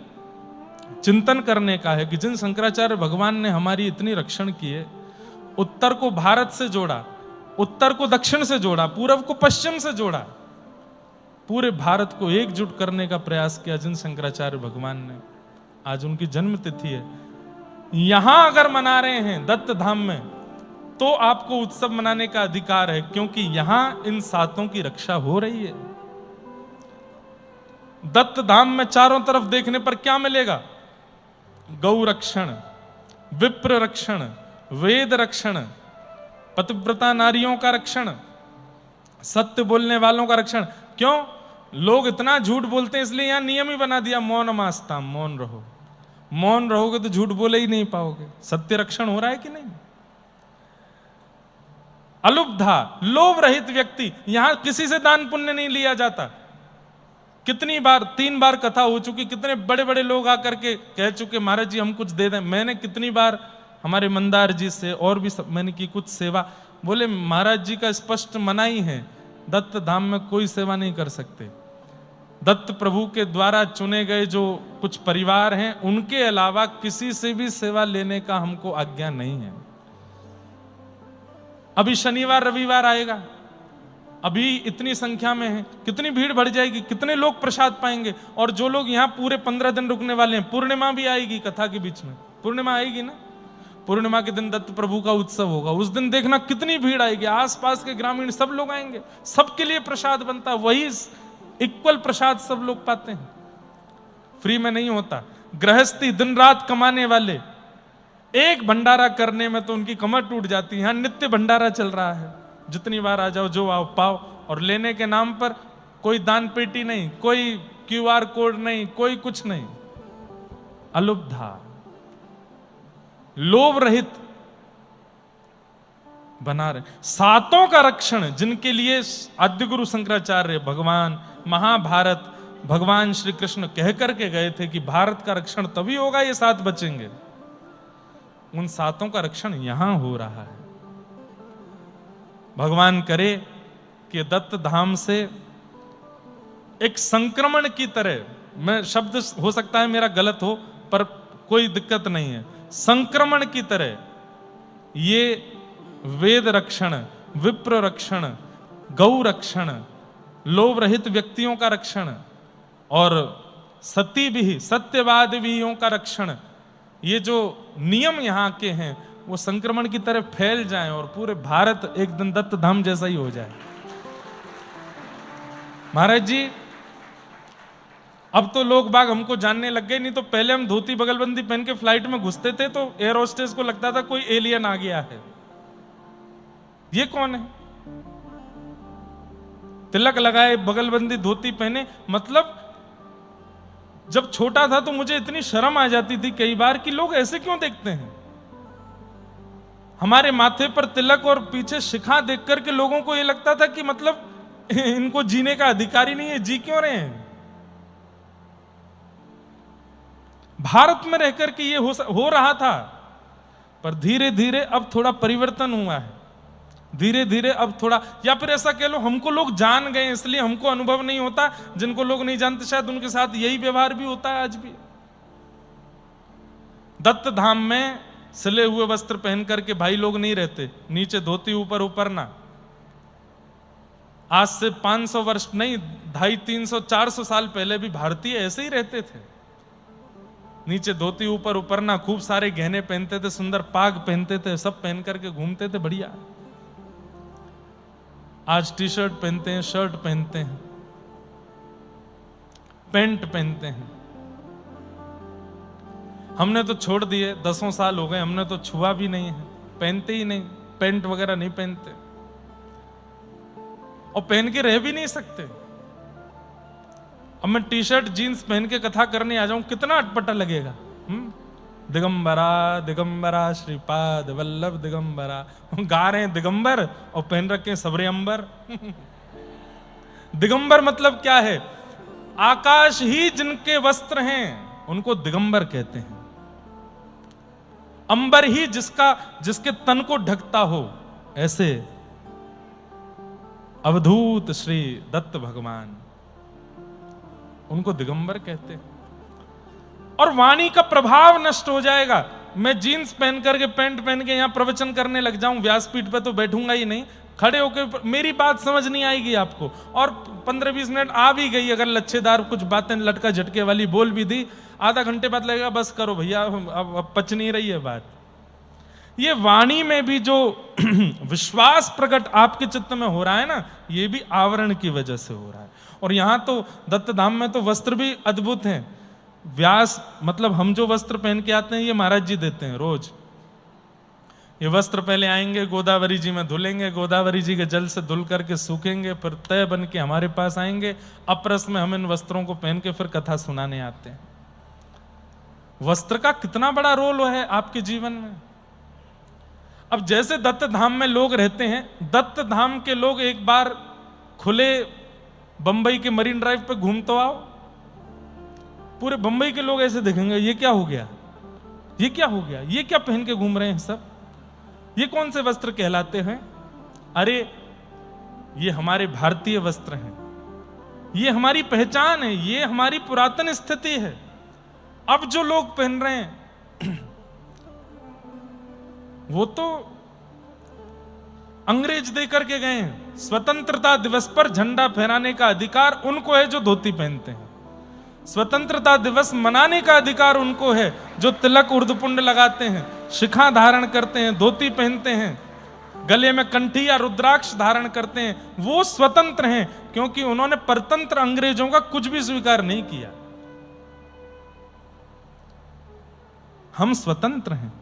चिंतन करने का है कि जिन शंकराचार्य भगवान ने हमारी इतनी रक्षण की है, उत्तर को भारत से जोड़ा, उत्तर को दक्षिण से जोड़ा, पूर्व को पश्चिम से जोड़ा, पूरे भारत को एकजुट करने का प्रयास किया जिन शंकराचार्य भगवान ने। आज उनकी जन्म तिथि है। यहां अगर मना रहे हैं दत्त धाम में तो आपको उत्सव मनाने का अधिकार है, क्योंकि यहां इन 7 की रक्षा हो रही है। दत्त धाम में चारों तरफ देखने पर क्या मिलेगा? गौ रक्षण, विप्र रक्षण, वेद रक्षण, पतिव्रता नारियों का रक्षण, सत्य बोलने वालों का रक्षण। क्यों? लोग इतना झूठ बोलते हैं, इसलिए यहां नियम ही बना दिया, मौन मास्ता, मौन रहो। मौन रहोगे तो झूठ बोले ही नहीं पाओगे। सत्य रक्षण हो रहा है कि नहीं? अलुब्धा लोभ रहित व्यक्ति, यहां किसी से दान पुण्य नहीं लिया जाता। कितनी बार, 3 बार कथा हो चुकी, कितने बड़े बड़े लोग आकर के कह चुके महाराज जी हम कुछ दे दें। मैंने कितनी बार हमारे मंदार जी से और भी मैंने की कुछ सेवा, बोले महाराज जी का स्पष्ट मना ही है, दत्त धाम में कोई सेवा नहीं कर सकते। दत्त प्रभु के द्वारा चुने गए जो कुछ परिवार हैं, उनके अलावा किसी से भी सेवा लेने का हमको आज्ञा नहीं है। अभी शनिवार रविवार आएगा, अभी इतनी संख्या में है, कितनी भीड़ बढ़ जाएगी, कितने लोग प्रसाद पाएंगे। और जो लोग यहाँ पूरे 15 दिन रुकने वाले हैं, पूर्णिमा भी आएगी कथा के बीच में, पूर्णिमा आएगी ना, पूर्णिमा के दिन दत्त प्रभु का उत्सव होगा, उस दिन देखना कितनी भीड़ आएगी। आसपास के ग्रामीण सब लोग आएंगे, सबके लिए प्रसाद बनता है, वही इक्वल प्रसाद सब लोग पाते हैं, फ्री में नहीं होता। गृहस्थी दिन रात कमाने वाले, एक भंडारा करने में तो उनकी कमर टूट जाती है। यहां नित्य भंडारा चल रहा है, जितनी बार आ जाओ जो आओ पाओ, और लेने के नाम पर कोई दान पेटी नहीं, कोई क्यूआर कोड नहीं, कोई कुछ नहीं। अलुब्धा, लोभ रहित बना रहे। सातों का रक्षण, जिनके लिए आद्य गुरु शंकराचार्य भगवान महाभारत भगवान श्री कृष्ण कह करके गए थे कि भारत का रक्षण तभी होगा ये सात बचेंगे, उन सातों का रक्षण यहां हो रहा है। भगवान करे कि दत्त धाम से एक संक्रमण की तरह, मैं शब्द हो सकता है मेरा गलत हो पर कोई दिक्कत नहीं है, संक्रमण की तरह ये वेद रक्षण, विप्र रक्षण, गौ रक्षण, लोभ रहित व्यक्तियों का रक्षण और सती भी सत्यवाद विहियों का रक्षण, ये जो नियम यहां के हैं वो संक्रमण की तरह फैल जाएं और पूरे भारत एक दिन दत्त धाम जैसा ही हो जाए। महाराज जी, अब तो लोग बाग हमको जानने लग गए, नहीं तो पहले हम धोती बगलबंदी पहन के फ्लाइट में घुसते थे तो एयर होस्टेस को लगता था कोई एलियन आ गया है। ये कौन है? तिलक लगाए, बगलबंदी धोती पहने, मतलब जब छोटा था तो मुझे इतनी शर्म आ जाती थी कई बार कि लोग ऐसे क्यों देखते हैं। हमारे माथे पर तिलक और पीछे शिखा देख करके लोगों को यह लगता था कि मतलब इनको जीने का अधिकार ही नहीं है, जी क्यों रहे हैं। भारत में रहकर के ये हो रहा था, पर धीरे धीरे अब थोड़ा परिवर्तन हुआ है। धीरे धीरे अब थोड़ा, या फिर ऐसा कह लो हमको लोग जान गए इसलिए हमको अनुभव नहीं होता, जिनको लोग नहीं जानते शायद उनके साथ यही व्यवहार भी होता है आज भी। दत्त धाम में सिले हुए वस्त्र पहन करके भाई लोग नहीं रहते, नीचे धोती ऊपर ऊपरना। आज से 500 वर्ष नहीं, 250, 300, 400 साल पहले भी भारतीय ऐसे ही रहते थे, नीचे धोती ऊपर ऊपरना, खूब सारे गहने पहनते थे, सुंदर पाग पहनते थे, सब पहन करके घूमते थे, बढ़िया। आज टी शर्ट पहनते हैं, शर्ट पहनते हैं, पैंट पहनते हैं। हमने तो छोड़ दिए, 10 साल हो गए, हमने तो छुआ भी नहीं है, पहनते ही नहीं, पैंट वगैरह नहीं पहनते और पहन के रह भी नहीं सकते। अब मैं टी शर्ट जीन्स पहन के कथा करने आ जाऊं, कितना अटपटा लगेगा। दिगंबरा दिगंबरा श्रीपाद वल्लभ दिगंबरा, गा रहे हैं दिगंबर और पहन रखे सबरे अंबर। दिगंबर मतलब क्या है? आकाश ही जिनके वस्त्र हैं उनको दिगंबर कहते हैं। अंबर ही जिसके तन को ढकता हो, ऐसे अवधूत श्री दत्त भगवान, उनको दिगंबर कहते हैं। और वाणी का प्रभाव नष्ट हो जाएगा। मैं जीन्स पहन करके, पैंट पहन के यहां प्रवचन करने लग जाऊं, व्यासपीठ पे तो बैठूंगा ही नहीं, खड़े होकर मेरी बात समझ नहीं आएगी आपको। और 15-20 मिनट आ भी गई, अगर लच्छेदार कुछ बातें लटका झटके वाली बोल भी दी, आधा घंटे बाद लगेगा बस करो भैया, अब पच नहीं रही है बात। ये वाणी में भी जो विश्वास प्रकट आपके चित्त में हो रहा है ना, ये भी आवरण की वजह से हो रहा है। और यहां तो दत्त धाम में तो वस्त्र भी अद्भुत हैं। व्यास मतलब हम जो वस्त्र पहन के आते हैं ये महाराज जी देते हैं रोज। ये वस्त्र पहले आएंगे, गोदावरी जी में धुलेंगे, गोदावरी जी के जल से धुल करके सूखेंगे, फिर तय बन के हमारे पास आएंगे। अपरस में हम इन वस्त्रों को पहन के फिर कथा सुनाने आते हैं। वस्त्र का कितना बड़ा रोल है आपके जीवन में। अब जैसे दत्त धाम में लोग रहते हैं, दत्त धाम के लोग एक बार खुले बंबई के मरीन ड्राइव पे घूम तो आओ, पूरे बंबई के लोग ऐसे देखेंगे, ये क्या हो गया, ये क्या हो गया, ये क्या पहन के घूम रहे हैं सब, ये कौन से वस्त्र कहलाते हैं। अरे ये हमारे भारतीय वस्त्र हैं, ये हमारी पहचान है, ये हमारी पुरातन स्थिति है। अब जो लोग पहन रहे हैं वो तो अंग्रेज दे करके गए हैं। स्वतंत्रता दिवस पर झंडा फहराने का अधिकार उनको है जो धोती पहनते हैं। स्वतंत्रता दिवस मनाने का अधिकार उनको है जो तिलक उर्दपुंड लगाते हैं, शिखा धारण करते हैं, धोती पहनते हैं, गले में कंठी या रुद्राक्ष धारण करते हैं। वो स्वतंत्र हैं क्योंकि उन्होंने परतंत्र अंग्रेजों का कुछ भी स्वीकार नहीं किया। हम स्वतंत्र हैं।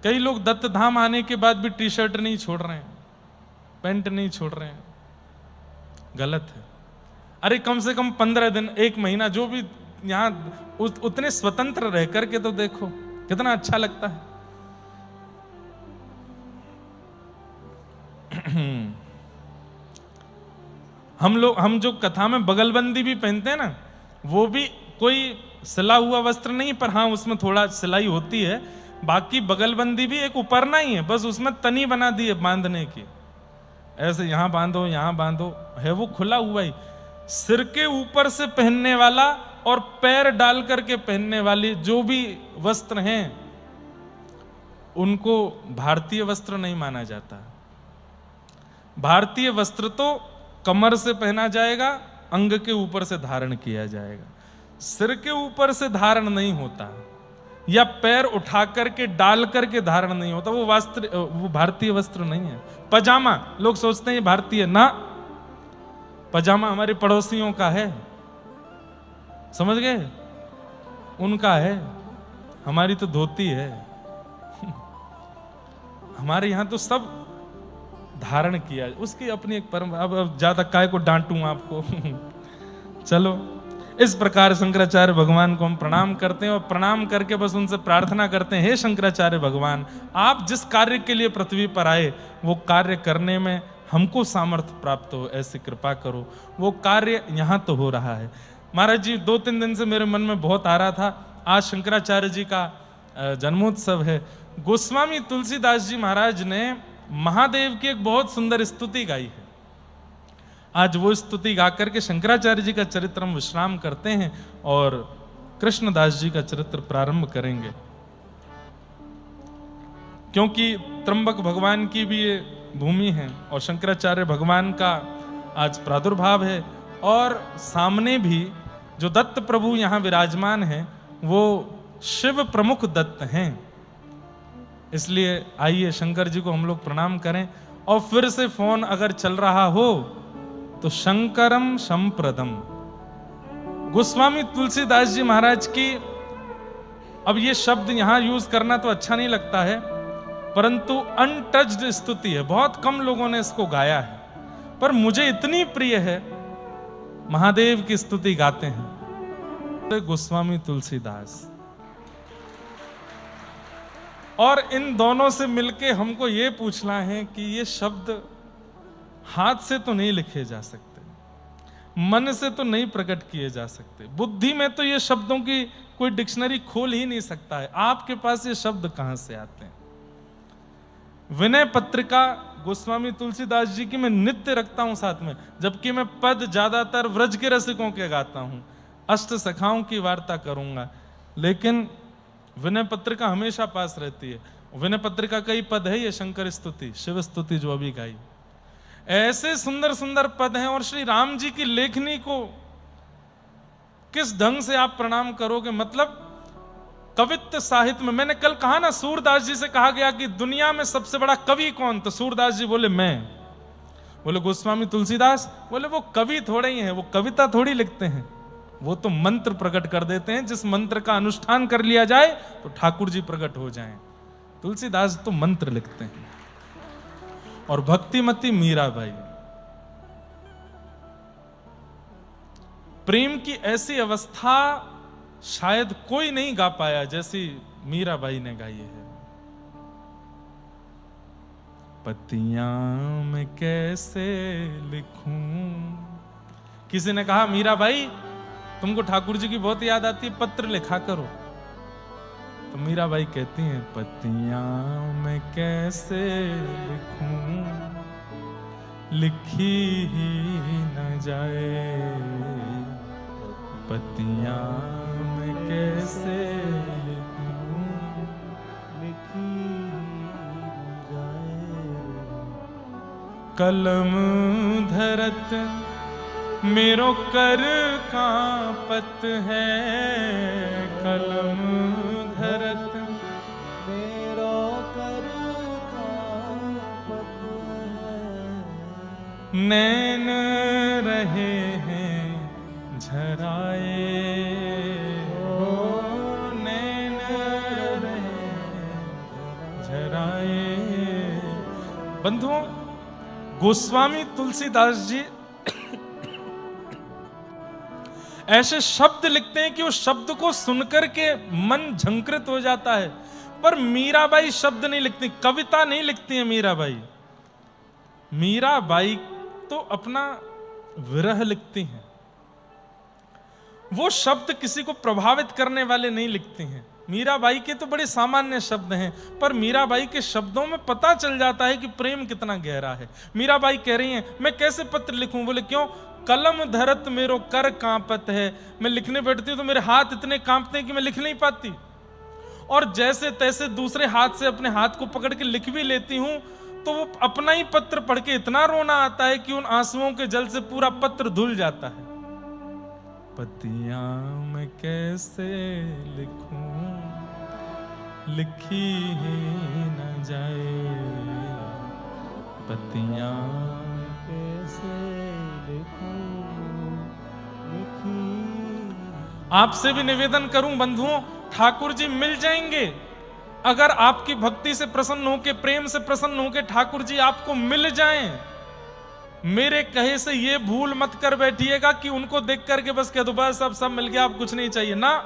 कई लोग दत्त धाम आने के बाद भी टी शर्ट नहीं छोड़ रहे हैं, पैंट नहीं छोड़ रहे हैं, गलत है। अरे कम से कम 15 दिन, 1 महीना, जो भी यहां उतने स्वतंत्र रह करके तो देखो कितना अच्छा लगता है। हम जो कथा में बगलबंदी भी पहनते हैं ना, वो भी कोई सिला हुआ वस्त्र नहीं, पर हाँ उसमें थोड़ा सिलाई होती है। बाकी बगलबंदी भी एक उपरना ही है, बस उसमें तनी बना दी है बांधने की, ऐसे यहां बांधो यहां बांधो, है वो खुला हुआ ही। सिर के ऊपर से पहनने वाला और पैर डाल करके पहनने वाली जो भी वस्त्र हैं, उनको भारतीय वस्त्र नहीं माना जाता। भारतीय वस्त्र तो कमर से पहना जाएगा, अंग के ऊपर से धारण किया जाएगा, सिर के ऊपर से धारण नहीं होता, या पैर उठा करके डाल करके धारण नहीं होता। वो भारतीय वस्त्र नहीं है। पजामा, लोग सोचते हैं ये भारतीय, ना, पजामा हमारे पड़ोसियों का है, समझ गए, उनका है, हमारी तो धोती है। हमारे यहां तो सब धारण किया, उसकी अपनी एक परंपरा। अब ज्यादा काय को डांटूं आपको। चलो, इस प्रकार शंकराचार्य भगवान को हम प्रणाम करते हैं, और प्रणाम करके बस उनसे प्रार्थना करते हैं, हे शंकराचार्य भगवान, आप जिस कार्य के लिए पृथ्वी पर आए वो कार्य करने में हमको सामर्थ्य प्राप्त हो, ऐसी कृपा करो। वो कार्य यहाँ तो हो रहा है। महाराज जी, 2-3 दिन से मेरे मन में बहुत आ रहा था, आज शंकराचार्य जी का जन्मोत्सव है। गोस्वामी तुलसीदास जी महाराज ने महादेव की एक बहुत सुंदर स्तुति गाई है। आज वो स्तुति गाकर के शंकराचार्य जी का चरित्र हम विश्राम करते हैं और कृष्णदास जी का चरित्र प्रारंभ करेंगे, क्योंकि त्र्यंबक भगवान की भी ये भूमि है और शंकराचार्य भगवान का आज प्रादुर्भाव है, और सामने भी जो दत्त प्रभु यहां विराजमान हैं वो शिव प्रमुख दत्त हैं। इसलिए आइए शंकर जी को हम लोग प्रणाम करें। और फिर से फोन अगर चल रहा हो तो शंकरम संप्रदम, गोस्वामी तुलसीदास जी महाराज की, अब ये शब्द यहां यूज करना तो अच्छा नहीं लगता है, परंतु अनटच्ड स्तुति है, बहुत कम लोगों ने इसको गाया है, पर मुझे इतनी प्रिय है। महादेव की स्तुति गाते हैं गोस्वामी तुलसीदास, और इन दोनों से मिलके हमको ये पूछना है कि ये शब्द हाथ से तो नहीं लिखे जा सकते, मन से तो नहीं प्रकट किए जा सकते, बुद्धि में तो ये शब्दों की कोई डिक्शनरी खोल ही नहीं सकता है। आपके पास ये शब्द कहां से आते हैं? विनय पत्रिका गोस्वामी तुलसीदास जी की मैं नित्य रखता हूं साथ में, जबकि मैं पद ज्यादातर व्रज के रसिकों के गाता हूं, अष्ट सखाओं की वार्ता करूंगा, लेकिन विनय पत्रिका हमेशा पास रहती है। विनय पत्रिका का ही पद है ये शंकर स्तुति, शिव स्तुति जो अभी गाई। ऐसे सुंदर सुंदर पद हैं, और श्री राम जी की लेखनी को किस ढंग से आप प्रणाम करोगे। मतलब कवित्व साहित्य में, मैंने कल कहा ना, सूरदास जी से कहा गया कि दुनिया में सबसे बड़ा कवि कौन, तो सूरदास जी बोले मैं। बोले गोस्वामी तुलसीदास, बोले वो कवि थोड़े ही हैं, वो कविता थोड़ी लिखते हैं, वो तो मंत्र प्रकट कर देते हैं, जिस मंत्र का अनुष्ठान कर लिया जाए तो ठाकुर जी प्रकट हो जाएं। तुलसीदास तो मंत्र लिखते हैं। और भक्तिमती मीराबाई, प्रेम की ऐसी अवस्था शायद कोई नहीं गा पाया जैसी मीराबाई ने गाई है। पतियां मैं कैसे लिखूं, किसी ने कहा मीराबाई तुमको ठाकुर जी की बहुत याद आती है, पत्र लिखा करो। तो मीराबाई कहती हैं, पतियां मैं कैसे लिखूं, लिखी ही न जाए, पतियां मैं कैसे लिखूं,
लिखी न जाए।
कलम धरत मेरो कर कांपत है, कलम धरत
मेरो कर कांपत है,
नैन रहे हैं झराए, ओ नैन बंधुओं, गोस्वामी तुलसीदास जी ऐसे शब्द लिखते हैं कि उस शब्द को सुनकर के मन झंकृत हो जाता है। पर मीराबाई शब्द नहीं लिखती, कविता नहीं लिखती है मीराबाई। मीराबाई तो अपना विरह लिखती हैं। वो शब्द किसी को प्रभावित करने वाले नहीं लिखती हैं। मीराबाई के तो बड़े सामान्य शब्द हैं, पर मीराबाई के शब्दों में पता चल जाता है कि प्रेम कितना गहरा है। मीराबाई कह रही हैं, मैं कैसे पत्र लिखूं? बोले क्यों? कलम धरत मेरो कर कांपत है। मैं लिखने बैठती हूं तो मेरे हाथ इतने कांपते हैं कि मैं लिख नहीं पाती, और जैसे तैसे दूसरे हाथ से अपने हाथ को पकड़ के लिख भी लेती हूं तो वो अपना ही पत्र पढ़ के इतना रोना आता है कि उन आंसुओं के जल से पूरा पत्र धुल जाता है। पतियां मैं कैसे लिखूं, लिखी ही न जाए। पतियां
कैसे लिखूं, लिखी।
आपसे भी निवेदन करूं बंधुओं, ठाकुर जी मिल जाएंगे। अगर आपकी भक्ति से प्रसन्न होके, प्रेम से प्रसन्न होके ठाकुर जी आपको मिल जाएं, मेरे कहे से ये भूल मत कर बैठिएगा कि उनको देख करके बस कह दो बस अब सब मिल गया, अब कुछ नहीं चाहिए ना।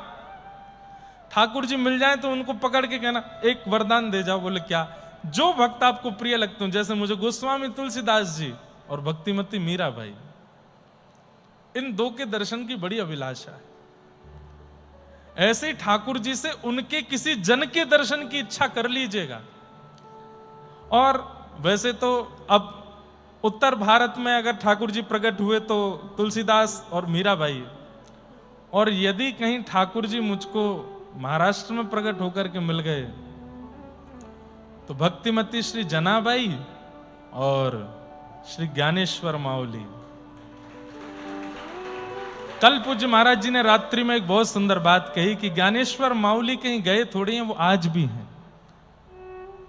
ठाकुर जी मिल जाएं तो उनको पकड़ के कहना एक वरदान दे जाओ। बोले क्या? जो भक्त आपको प्रिय लगते हो, जैसे मुझे गोस्वामी तुलसीदास जी और भक्तिमती मीराबाई, इन दो के दर्शन की बड़ी अभिलाषा है। ऐसे ही ठाकुर जी से उनके किसी जन के दर्शन की इच्छा कर लीजिएगा। और वैसे तो अब उत्तर भारत में अगर ठाकुर जी प्रकट हुए तो तुलसीदास और मीराबाई, और यदि कहीं ठाकुर जी मुझको महाराष्ट्र में प्रकट होकर के मिल गए तो भक्तिमती श्री जनाबाई और श्री ज्ञानेश्वर माउली। कल पूज्य महाराज जी ने रात्रि में एक बहुत सुंदर बात कही कि ज्ञानेश्वर माउली कहीं गए थोड़ी हैं, वो आज भी हैं।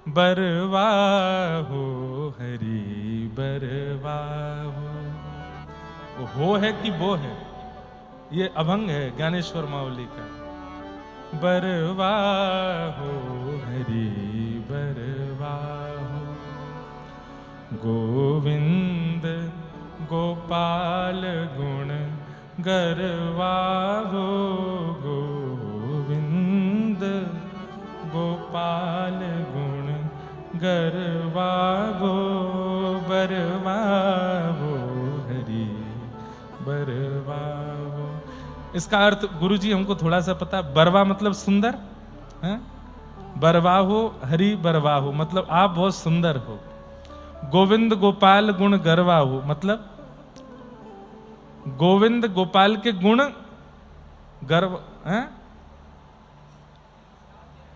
बरवाहो हरि बरवाहो, वो हो है कि वो है, ये अभंग है ज्ञानेश्वर माउली का। बरवाहो हरि बरवाहो, गोविंद गोपाल गुण गरवाहो, गोविंद गोपाल गुण गरवाहो, बरवाहो हरि बरवाहो। इसका अर्थ गुरुजी हमको थोड़ा सा पता है। बरवा मतलब सुंदर है, बरवाहो हरि बरवाहो मतलब आप बहुत सुंदर हो। गोविंद गोपाल गुण गरवाहो मतलब गोविंद गोपाल के गुण गर्व हैं।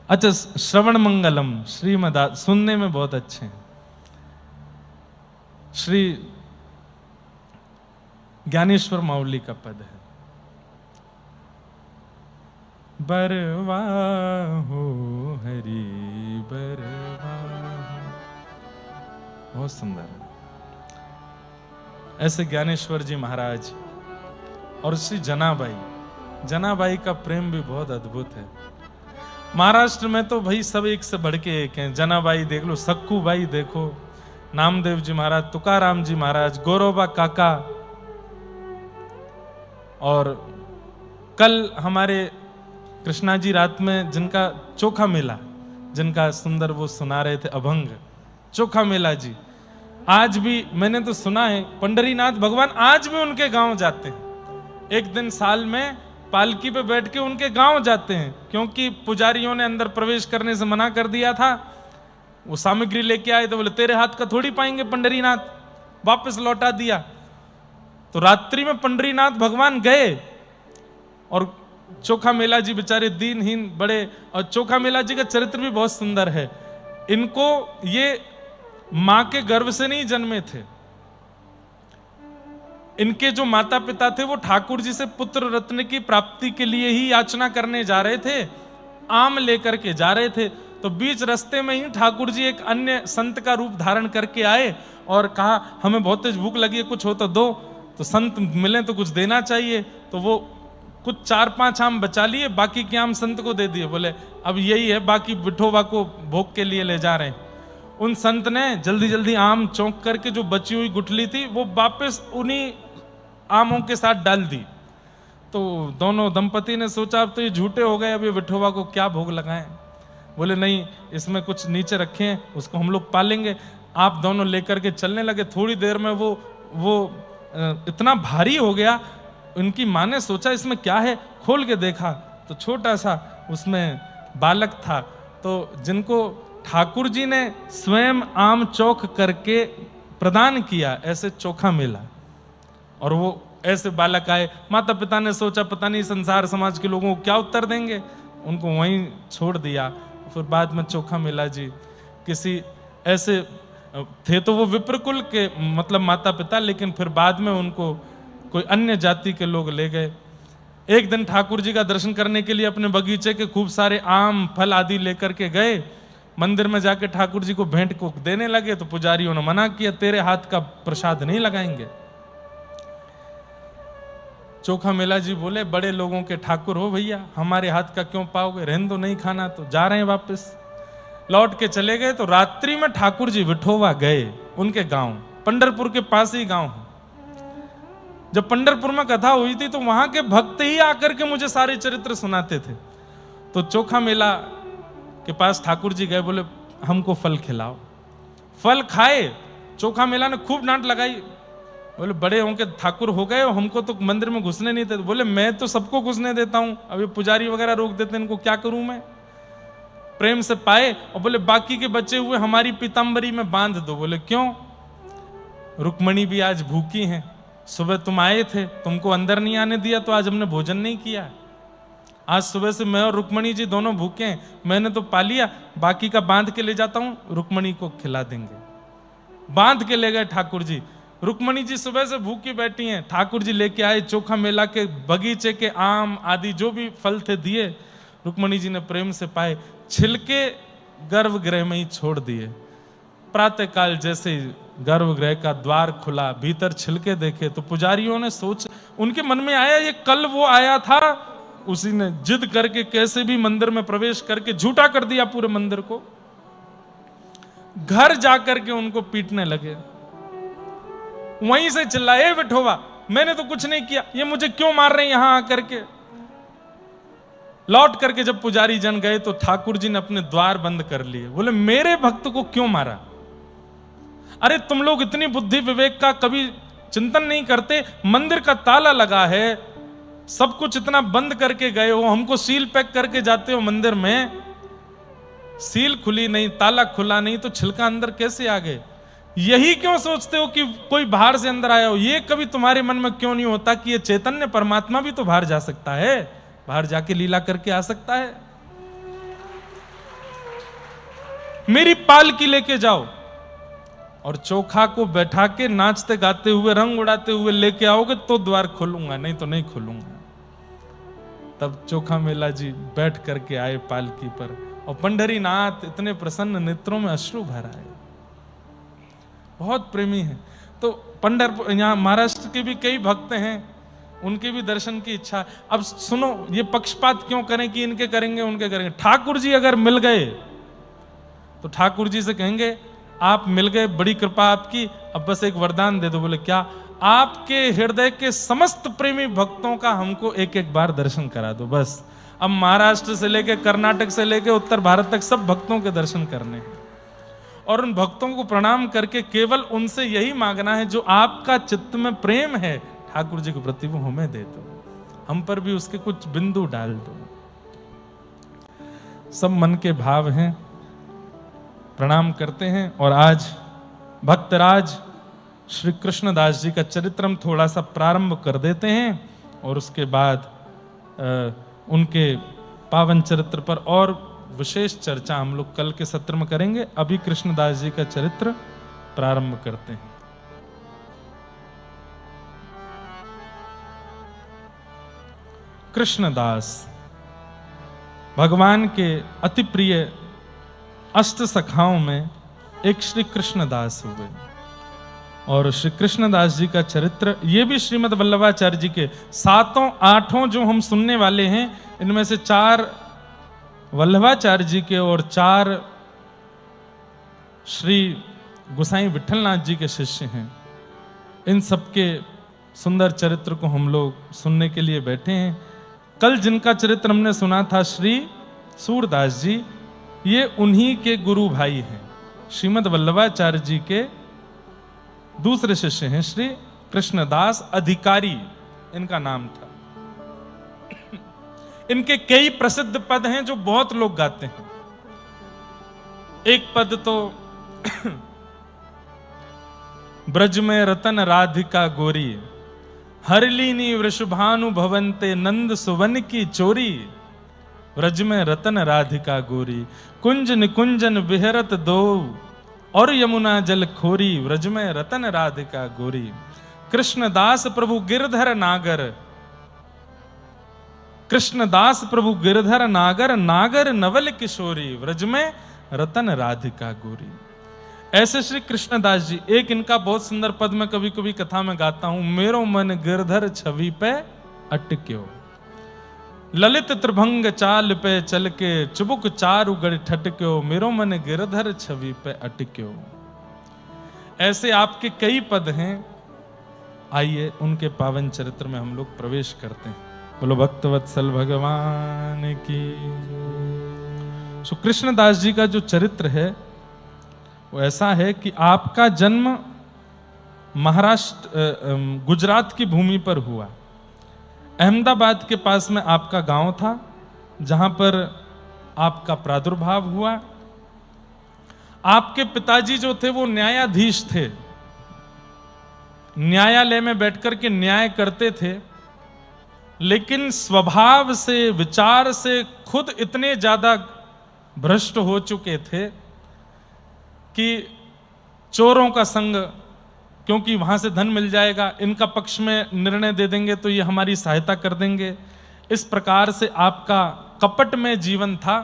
अच्छा, श्रवण मंगलम श्रीमद, सुनने में बहुत अच्छे हैं। श्री ज्ञानेश्वर माउली का पद है। बरवाहो हरि बरवाहो, बहुत सुंदर है। ऐसे ज्ञानेश्वर जी महाराज और श्री जनाबाई, जनाबाई का प्रेम भी बहुत अद्भुत है। महाराष्ट्र में तो भाई सब एक से बढ़ के एक हैं। जनाबाई देख लो, सक्कू बाई देखो, नामदेव जी महाराज, तुकाराम जी महाराज, गौरवबा काका। और कल हमारे कृष्णा जी रात में जिनका चोखा मेला, जिनका सुंदर वो सुना रहे थे अभंग, चोखा मेला जी, आज भी मैंने तो सुना है पंडरीनाथ भगवान आज भी उनके गांव जाते हैं। एक दिन साल में पालकी पे बैठ के उनके गांव जाते हैं, क्योंकि पुजारियों ने अंदर प्रवेश करने से मना कर दिया था। वो सामग्री लेके आए तो बोले तेरे हाथ का थोड़ी पाएंगे पंडरीनाथ, वापस लौटा दिया। तो रात्रि में पंडरीनाथ भगवान गए और चोखा मेला जी बेचारे दीनहीन बड़े, और चोखा मेला जी का चरित्र भी बहुत सुंदर है। इनको ये मां के गर्भ से नहीं जन्मे थे। इनके जो माता पिता थे वो ठाकुर जी से पुत्र रत्न की प्राप्ति के लिए ही याचना करने जा रहे थे, आम लेकर के जा रहे थे। तो बीच रास्ते में ही ठाकुर जी एक अन्य संत का रूप धारण करके आए और कहा हमें बहुत तेज भूख लगी है, कुछ हो तो दो। तो संत मिले तो कुछ देना चाहिए, तो वो कुछ 4-5 आम बचा लिए, बाकी के आम संत को दे दिए। बोले अब यही है, बाकी विठोबा को भोग के लिए ले जा रहे हैं। उन संत ने जल्दी जल्दी आम चौंक करके जो बची हुई गुठली थी वो वापस उन्हीं आमों के साथ डाल दी। तो दोनों दंपति ने सोचा अब तो ये झूठे हो गए, अब ये विठोबा को क्या भोग लगाएं। बोले नहीं, इसमें कुछ नीचे रखें, उसको हम लोग पालेंगे। आप दोनों लेकर के चलने लगे। थोड़ी देर में वो इतना भारी हो गया, उनकी माँ ने सोचा इसमें क्या है, खोल के देखा तो छोटा सा उसमें बालक था। तो जिनको ठाकुर जी ने स्वयं आम चौक करके प्रदान किया, ऐसे चोखा मिला और वो ऐसे बालक आए। माता पिता ने सोचा पता नहीं संसार समाज के लोगों को क्या उत्तर देंगे, उनको वहीं छोड़ दिया। फिर बाद में चोखा मिला जी किसी ऐसे थे, तो वो विप्रकुल के मतलब माता पिता, लेकिन फिर बाद में उनको कोई अन्य जाति के लोग ले गए। एक दिन ठाकुर जी का दर्शन करने के लिए अपने बगीचे के खूब सारे आम फल आदि लेकर के गए। मंदिर में जाके ठाकुर जी को भेंट को देने लगे तो पुजारियों ने मना किया, तेरे हाथ का प्रसाद नहीं लगाएंगे। चोखा मेला जी बोले बड़े लोगों के ठाकुर हो भैया, हमारे हाथ का क्यों पाओगे, रहने दो, नहीं खाना तो जा रहे हैं वापस। लौट के चले गए तो रात्रि में ठाकुर जी विठोबा गए उनके गांव, पंढरपुर के पास ही गांव है। जब पंढरपुर में कथा हुई थी तो वहां के भक्त ही आकर के मुझे सारे चरित्र सुनाते थे। तो चोखा मेला के पास ठाकुर जी गए, बोले हमको फल खिलाओ। फल खाए, चोखा मेला ने खूब डांट लगाई। बोले बड़े होंगे ठाकुर हो गए, हमको तो मंदिर में घुसने नहीं देते। बोले मैं तो सबको घुसने देता हूं, अभी पुजारी वगैरह रोक देते, इनको क्या करूं मैं। प्रेम से पाए और बोले बाकी के बचे हुए हमारी पीतांबरी में बांध दो। बोले क्यों, रुक्मणी भी आज भूखी हैं, सुबह तुम आए थे, तुमको अंदर नहीं आने दिया तो आज हमने भोजन नहीं किया। आज सुबह से मैं और रुक्मणी जी दोनों भूखे हैं, मैंने तो पा लिया, बाकी का बांध के ले जाता हूं, रुक्मणी को खिला देंगे। बांध के ले गए ठाकुर जी। रुक्मणी जी सुबह से भूखी बैठी हैं, ठाकुर जी लेके आए चोखा मेला के बगीचे के आम आदि जो भी फल थे दिए। रुक्मणी जी ने प्रेम से पाए, छिलके गर्भगृह में ही छोड़ दिए। प्रातः काल जैसे गर्भगृह का द्वार खुला, भीतर छिलके देखे तो पुजारियों ने सोच, उनके मन में आया ये कल वो आया था, उसी ने जिद करके कैसे भी मंदिर में प्रवेश करके झूठा कर दिया पूरे मंदिर को। घर जाकर के उनको पीटने लगे, वहीं से चिल्लाए विठोबा मैंने तो कुछ नहीं किया, ये मुझे क्यों मार रहे हैं यहां आकर के। लौट करके जब पुजारी जन गए तो ठाकुर जी ने अपने द्वार बंद कर लिए। बोले मेरे भक्त को क्यों मारा, अरे तुम लोग इतनी बुद्धि विवेक का कभी चिंतन नहीं करते, मंदिर का ताला लगा है, सब कुछ इतना बंद करके गए हो, हमको सील पैक करके जाते हो मंदिर में, सील खुली नहीं, ताला खुला नहीं तो छिलका अंदर कैसे आ गए। यही क्यों सोचते हो कि कोई बाहर से अंदर आया हो, ये कभी तुम्हारे मन में क्यों नहीं होता कि ये चैतन्य परमात्मा भी तो बाहर जा सकता है, बाहर जाके लीला करके आ सकता है। मेरी पालकी लेके जाओ और चोखा को बैठा के नाचते गाते हुए रंग उड़ाते हुए लेके आओगे तो द्वार खोलूंगा, नहीं तो नहीं खोलूंगा। तब चोखा मेला जी बैठ करके आए पालकी पर और पंढरीनाथ इतने प्रसन्न नेत्रों में अश्रु भर आए, बहुत प्रेमी है। तो पंढरपुर यहाँ महाराष्ट्र के भी कई भक्त हैं, उनके भी दर्शन की इच्छा। अब सुनो, ये पक्षपात क्यों करें कि इनके करेंगे उनके करेंगे। ठाकुर जी अगर मिल गए तो ठाकुर जी से कहेंगे आप मिल गए, बड़ी कृपा आपकी, अब बस एक वरदान दे दो। बोले क्या, आपके हृदय के समस्त प्रेमी भक्तों का हमको एक एक बार दर्शन करा दो बस। अब महाराष्ट्र से लेके कर्नाटक से लेके उत्तर भारत तक सब भक्तों के दर्शन करने हैं और उन भक्तों को प्रणाम करके केवल उनसे यही मांगना है जो आपका चित्त में प्रेम है ठाकुर जी के प्रति वो हमें दे दो, हम पर भी उसके कुछ बिंदु डाल दो। सब मन के भाव हैं, प्रणाम करते हैं। और आज भक्तराज श्री कृष्णदास जी का चरित्र हम थोड़ा सा प्रारंभ कर देते हैं और उसके बाद उनके पावन चरित्र पर और विशेष चर्चा हम लोग कल के सत्र में करेंगे। अभी कृष्णदास जी का चरित्र प्रारंभ करते हैं। कृष्णदास भगवान के अति प्रिय अष्ट सखाओं में एक श्री कृष्णदास हुए और श्री कृष्णदास जी का चरित्र ये भी श्रीमद् वल्लभाचार्य जी के सातों आठों जो हम सुनने वाले हैं, इनमें से 4 वल्लभाचार्य जी के और 4 श्री गोसाई विठलनाथ जी के शिष्य हैं। इन सबके सुंदर चरित्र को हम लोग सुनने के लिए बैठे हैं। कल जिनका चरित्र हमने सुना था श्री सूरदास जी, ये उन्हीं के गुरु भाई हैं। श्रीमद् वल्लभाचार्य जी के दूसरे शिष्य हैं, श्री कृष्णदास अधिकारी इनका नाम था। इनके कई प्रसिद्ध पद हैं जो बहुत लोग गाते हैं। एक पद तो ब्रज में रतन राधिका गोरी, हरलीनी वृषभानु भवंते नंद सुवन की चोरी। ब्रज में रतन राधिका गोरी, कुंज निकुंजन विहरत दो, और यमुना जल खोरी। ब्रज में रतन राधिका गोरी, कृष्णदास प्रभु गिरधर नागर, कृष्णदास प्रभु गिरधर नागर, नागर नवल किशोरी। ब्रज में रतन राधिका गोरी। ऐसे श्री कृष्णदास जी, एक इनका बहुत सुंदर पद मैं कभी कभी कथा में गाता हूं। मेरो मन गिरधर छवि पे अटक्यो, ललित त्रिभंग चाल पे चल के, चुबुक चारु गढ़ ठटक्यो। मेरो मन गिरधर छवि पे अटक्यो। ऐसे आपके कई पद हैं। आइए उनके पावन चरित्र में हम लोग प्रवेश करते हैं। बोलो भक्तवत्सल भगवान की। सो कृष्णदास जी का जो चरित्र है वो ऐसा है कि आपका जन्म महाराष्ट्र गुजरात की भूमि पर हुआ। अहमदाबाद के पास में आपका गांव था जहां पर आपका प्रादुर्भाव हुआ। आपके पिताजी जो थे वो न्यायाधीश थे, न्यायालय में बैठकर के न्याय करते थे, लेकिन स्वभाव से, विचार से खुद इतने ज्यादा भ्रष्ट हो चुके थे कि चोरों का संग, क्योंकि वहां से धन मिल जाएगा, इनका पक्ष में निर्णय दे देंगे तो ये हमारी सहायता कर देंगे। इस प्रकार से आपका कपट में जीवन था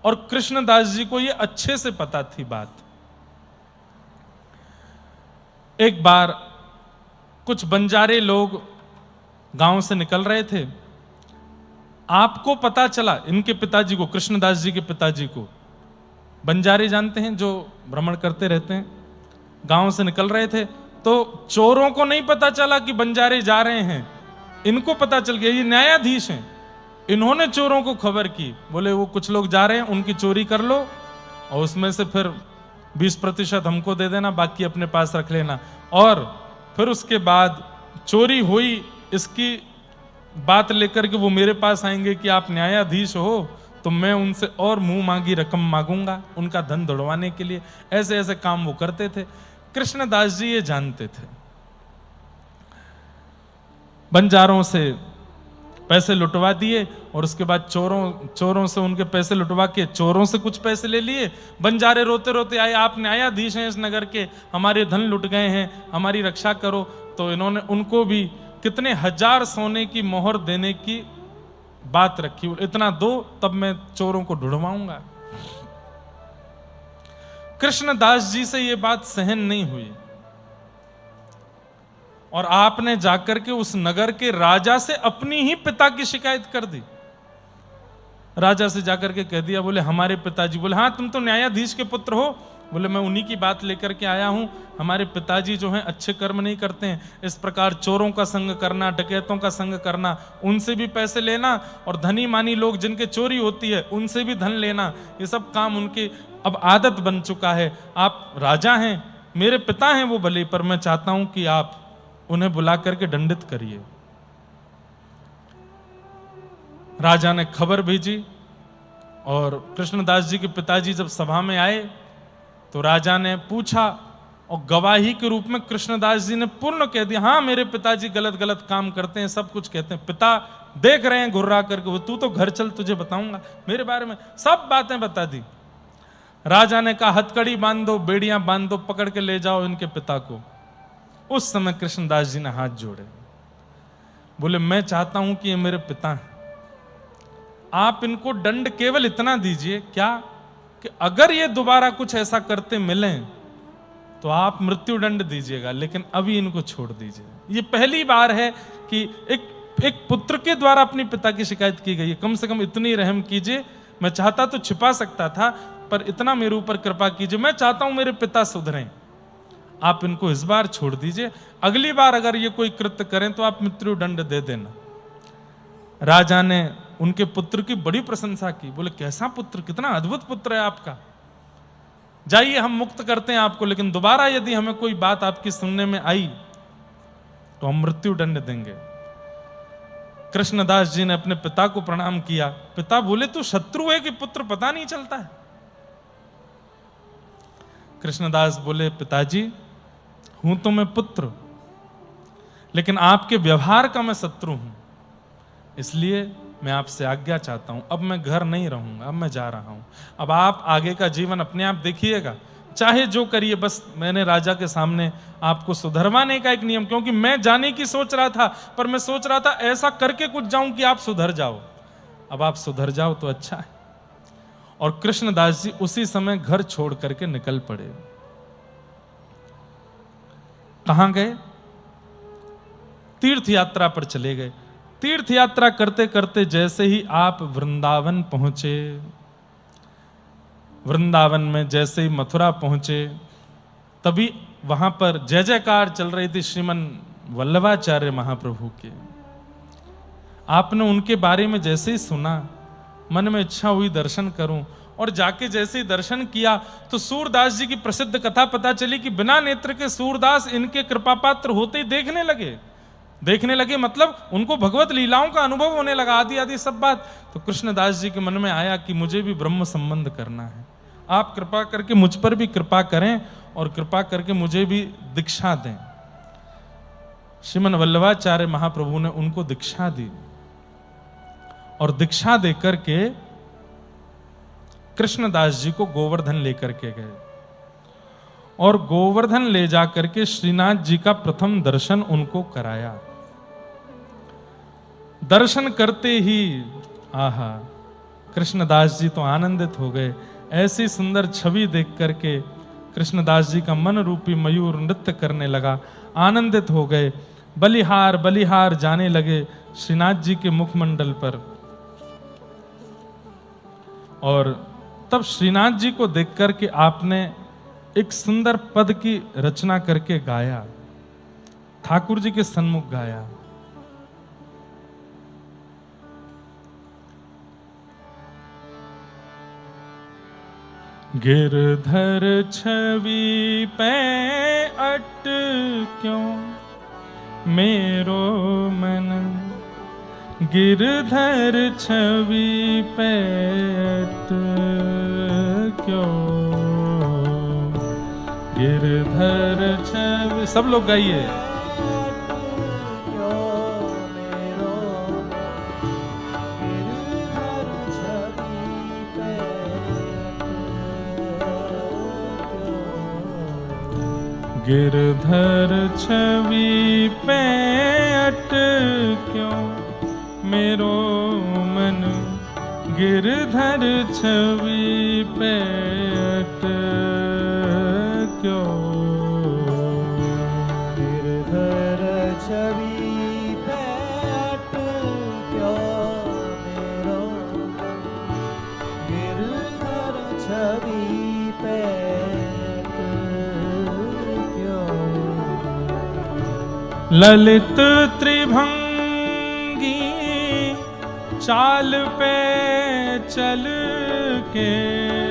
और कृष्णदास जी को ये अच्छे से पता थी बात। एक बार कुछ बंजारे लोग गांव से निकल रहे थे। आपको पता चला, इनके पिताजी को, कृष्णदास जी के पिताजी को, बंजारे जानते हैं जो भ्रमण करते रहते हैं, गांव से निकल रहे थे तो चोरों को नहीं पता चला कि बंजारे जा रहे हैं। इनको पता चल गया ये न्यायाधीश हैं। इन्होंने चोरों को खबर की, बोले वो कुछ लोग जा रहे हैं, उनकी चोरी कर लो और उसमें से फिर 20% हमको दे देना, बाकी अपने पास रख लेना। और फिर उसके बाद चोरी हुई, इसकी बात लेकर के वो मेरे पास आएंगे कि आप न्यायाधीश हो, तो मैं उनसे और मुंह मांगी रकम मांगूंगा उनका धन दौड़वाने के लिए। ऐसे ऐसे काम वो करते थे। कृष्णदास जी ये जानते थे। बंजारों से पैसे लुटवा दिए और उसके बाद चोरों से उनके पैसे लुटवा के चोरों से कुछ पैसे ले लिए। बंजारे रोते रोते आए, आप न्यायाधीश हैं इस नगर के, हमारे धन लुट गए हैं, हमारी रक्षा करो। तो इन्होंने उनको भी कितने 1000 सोने की मोहर देने की बात रखी, इतना दो तब मैं चोरों को ढूंढवाऊंगा। कृष्णदास जी से यह बात सहन नहीं हुई और आपने जाकर के उस नगर के राजा से अपनी ही पिता की शिकायत कर दी। राजा से जाकर के कह दिया, बोले हमारे पिताजी, बोले हाँ तुम तो न्यायाधीश के पुत्र हो, बोले मैं उन्हीं की बात लेकर के आया हूं। हमारे पिताजी जो हैं अच्छे कर्म नहीं करते हैं, इस प्रकार चोरों का संग करना, डकैतों का संग करना, उनसे भी पैसे लेना और धनी मानी लोग जिनके चोरी होती है उनसे भी धन लेना, ये सब काम उनकी अब आदत बन चुका है। आप राजा हैं, मेरे पिता हैं वो भले, पर मैं चाहता हूं कि आप उन्हें बुला करके दंडित करिए। राजा ने खबर भेजी और कृष्णदास जी के पिताजी जब सभा में आए तो राजा ने पूछा और गवाही के रूप में कृष्णदास जी ने पूर्ण कह दिया, हाँ मेरे पिताजी गलत गलत काम करते हैं, सब कुछ कहते हैं। पिता देख रहे हैं घुर्रा करके, वो तू तो घर चल, तुझे बताऊंगा, मेरे बारे में सब बातें बता दी। राजा ने कहा हथकड़ी बांध दो, बेड़ियां बांध दो, पकड़ के ले जाओ इनके पिता को। उस समय कृष्णदास जी ने हाथ जोड़े, बोले मैं चाहता हूं कि ये मेरे पिता हैं, आप इनको दंड केवल इतना दीजिए, क्या कि अगर ये दोबारा कुछ ऐसा करते मिलें तो आप मृत्यु दंड दीजिएगा, लेकिन अभी इनको छोड़ दीजिए। ये पहली बार है कि एक पुत्र के द्वारा अपने पिता की शिकायत की गई है। कम से कम इतनी रहम कीजिए। मैं चाहता तो छिपा सकता था, पर इतना मेरे ऊपर कृपा कीजिए, मैं चाहता हूं मेरे पिता सुधरें, आप इनको इस बार छोड़ दीजिए, अगली बार अगर ये कोई कृत्य करें तो आप मृत्युदंड दे देना। राजा ने उनके पुत्र की बड़ी प्रशंसा की, बोले कैसा पुत्र, कितना अद्भुत पुत्र है आपका, जाइए हम मुक्त करते हैं आपको, लेकिन दोबारा यदि हमें कोई बात आपकी सुनने में आई तो हम मृत्युदंड देंगे। कृष्णदास जी ने अपने पिता को प्रणाम किया। पिता बोले तू शत्रु है कि पुत्र पता नहीं चलता है। कृष्णदास बोले पिताजी हूं तो मैं पुत्र, लेकिन आपके व्यवहार का मैं शत्रु हूं, इसलिए मैं आपसे आज्ञा चाहता हूं, अब मैं घर नहीं रहूंगा, अब मैं जा रहा हूं, अब आप आगे का जीवन अपने आप देखिएगा, चाहे जो करिए, बस मैंने राजा के सामने आपको सुधरवाने का एक नियम, क्योंकि मैं जाने की सोच रहा था, पर मैं सोच रहा था ऐसा करके कुछ जाऊं कि आप सुधर जाओ, अब आप सुधर जाओ तो अच्छा है। और कृष्णदास जी उसी समय घर छोड़ करके निकल पड़े। कहां गए? तीर्थ यात्रा पर चले गए। तीर्थ यात्रा करते करते जैसे ही आप वृंदावन पहुंचे, वृंदावन में जैसे ही मथुरा पहुंचे, तभी वहां पर जय जयकार चल रही थी श्रीमन वल्लभाचार्य महाप्रभु के। आपने उनके बारे में जैसे ही सुना, मन में इच्छा हुई दर्शन करूं, और जाके जैसे ही दर्शन किया तो सूरदास जी की प्रसिद्ध कथा पता चली कि बिना नेत्र के सूरदास इनके कृपा पात्र होते ही देखने लगे, मतलब उनको भगवत लीलाओं का अनुभव होने लगा, आदि आदि सब बात। तो कृष्णदास जी के मन में आया कि मुझे भी ब्रह्म संबंध करना है, आप कृपा करके मुझ पर भी कृपा करें और कृपा करके मुझे भी दीक्षा दें। श्रीमन वल्लभाचार्य महाप्रभु ने उनको दीक्षा दी, और दीक्षा देकर के कृष्णदास जी को गोवर्धन लेकर के गए, और गोवर्धन ले जाकर के श्रीनाथ जी का प्रथम दर्शन उनको कराया। दर्शन करते ही आहा, कृष्णदास जी तो आनंदित हो गए। ऐसी सुंदर छवि देख करके कृष्णदास जी का मन रूपी मयूर नृत्य करने लगा, आनंदित हो गए, बलिहार बलिहार जाने लगे श्रीनाथ जी के मुखमंडल पर। और तब श्रीनाथ जी को देख करके आपने एक सुंदर पद की रचना करके गाया, ठाकुर जी के सन्मुख गाया। गिरधर छवि पे अट क्यों मेरो मन, गिरधर छवि पे अट क्यों, गिरधर छवि, सब लोग गाइए। गिरधर छवि पे अट क्यों मेरो मन, गिरधर छवि पे अट क्यों,
गिरधर छवि पे अट क्यों मेरो, गिरधर छवि पे अट क्यों,
ललित त्रिभंगी चाल पे चल के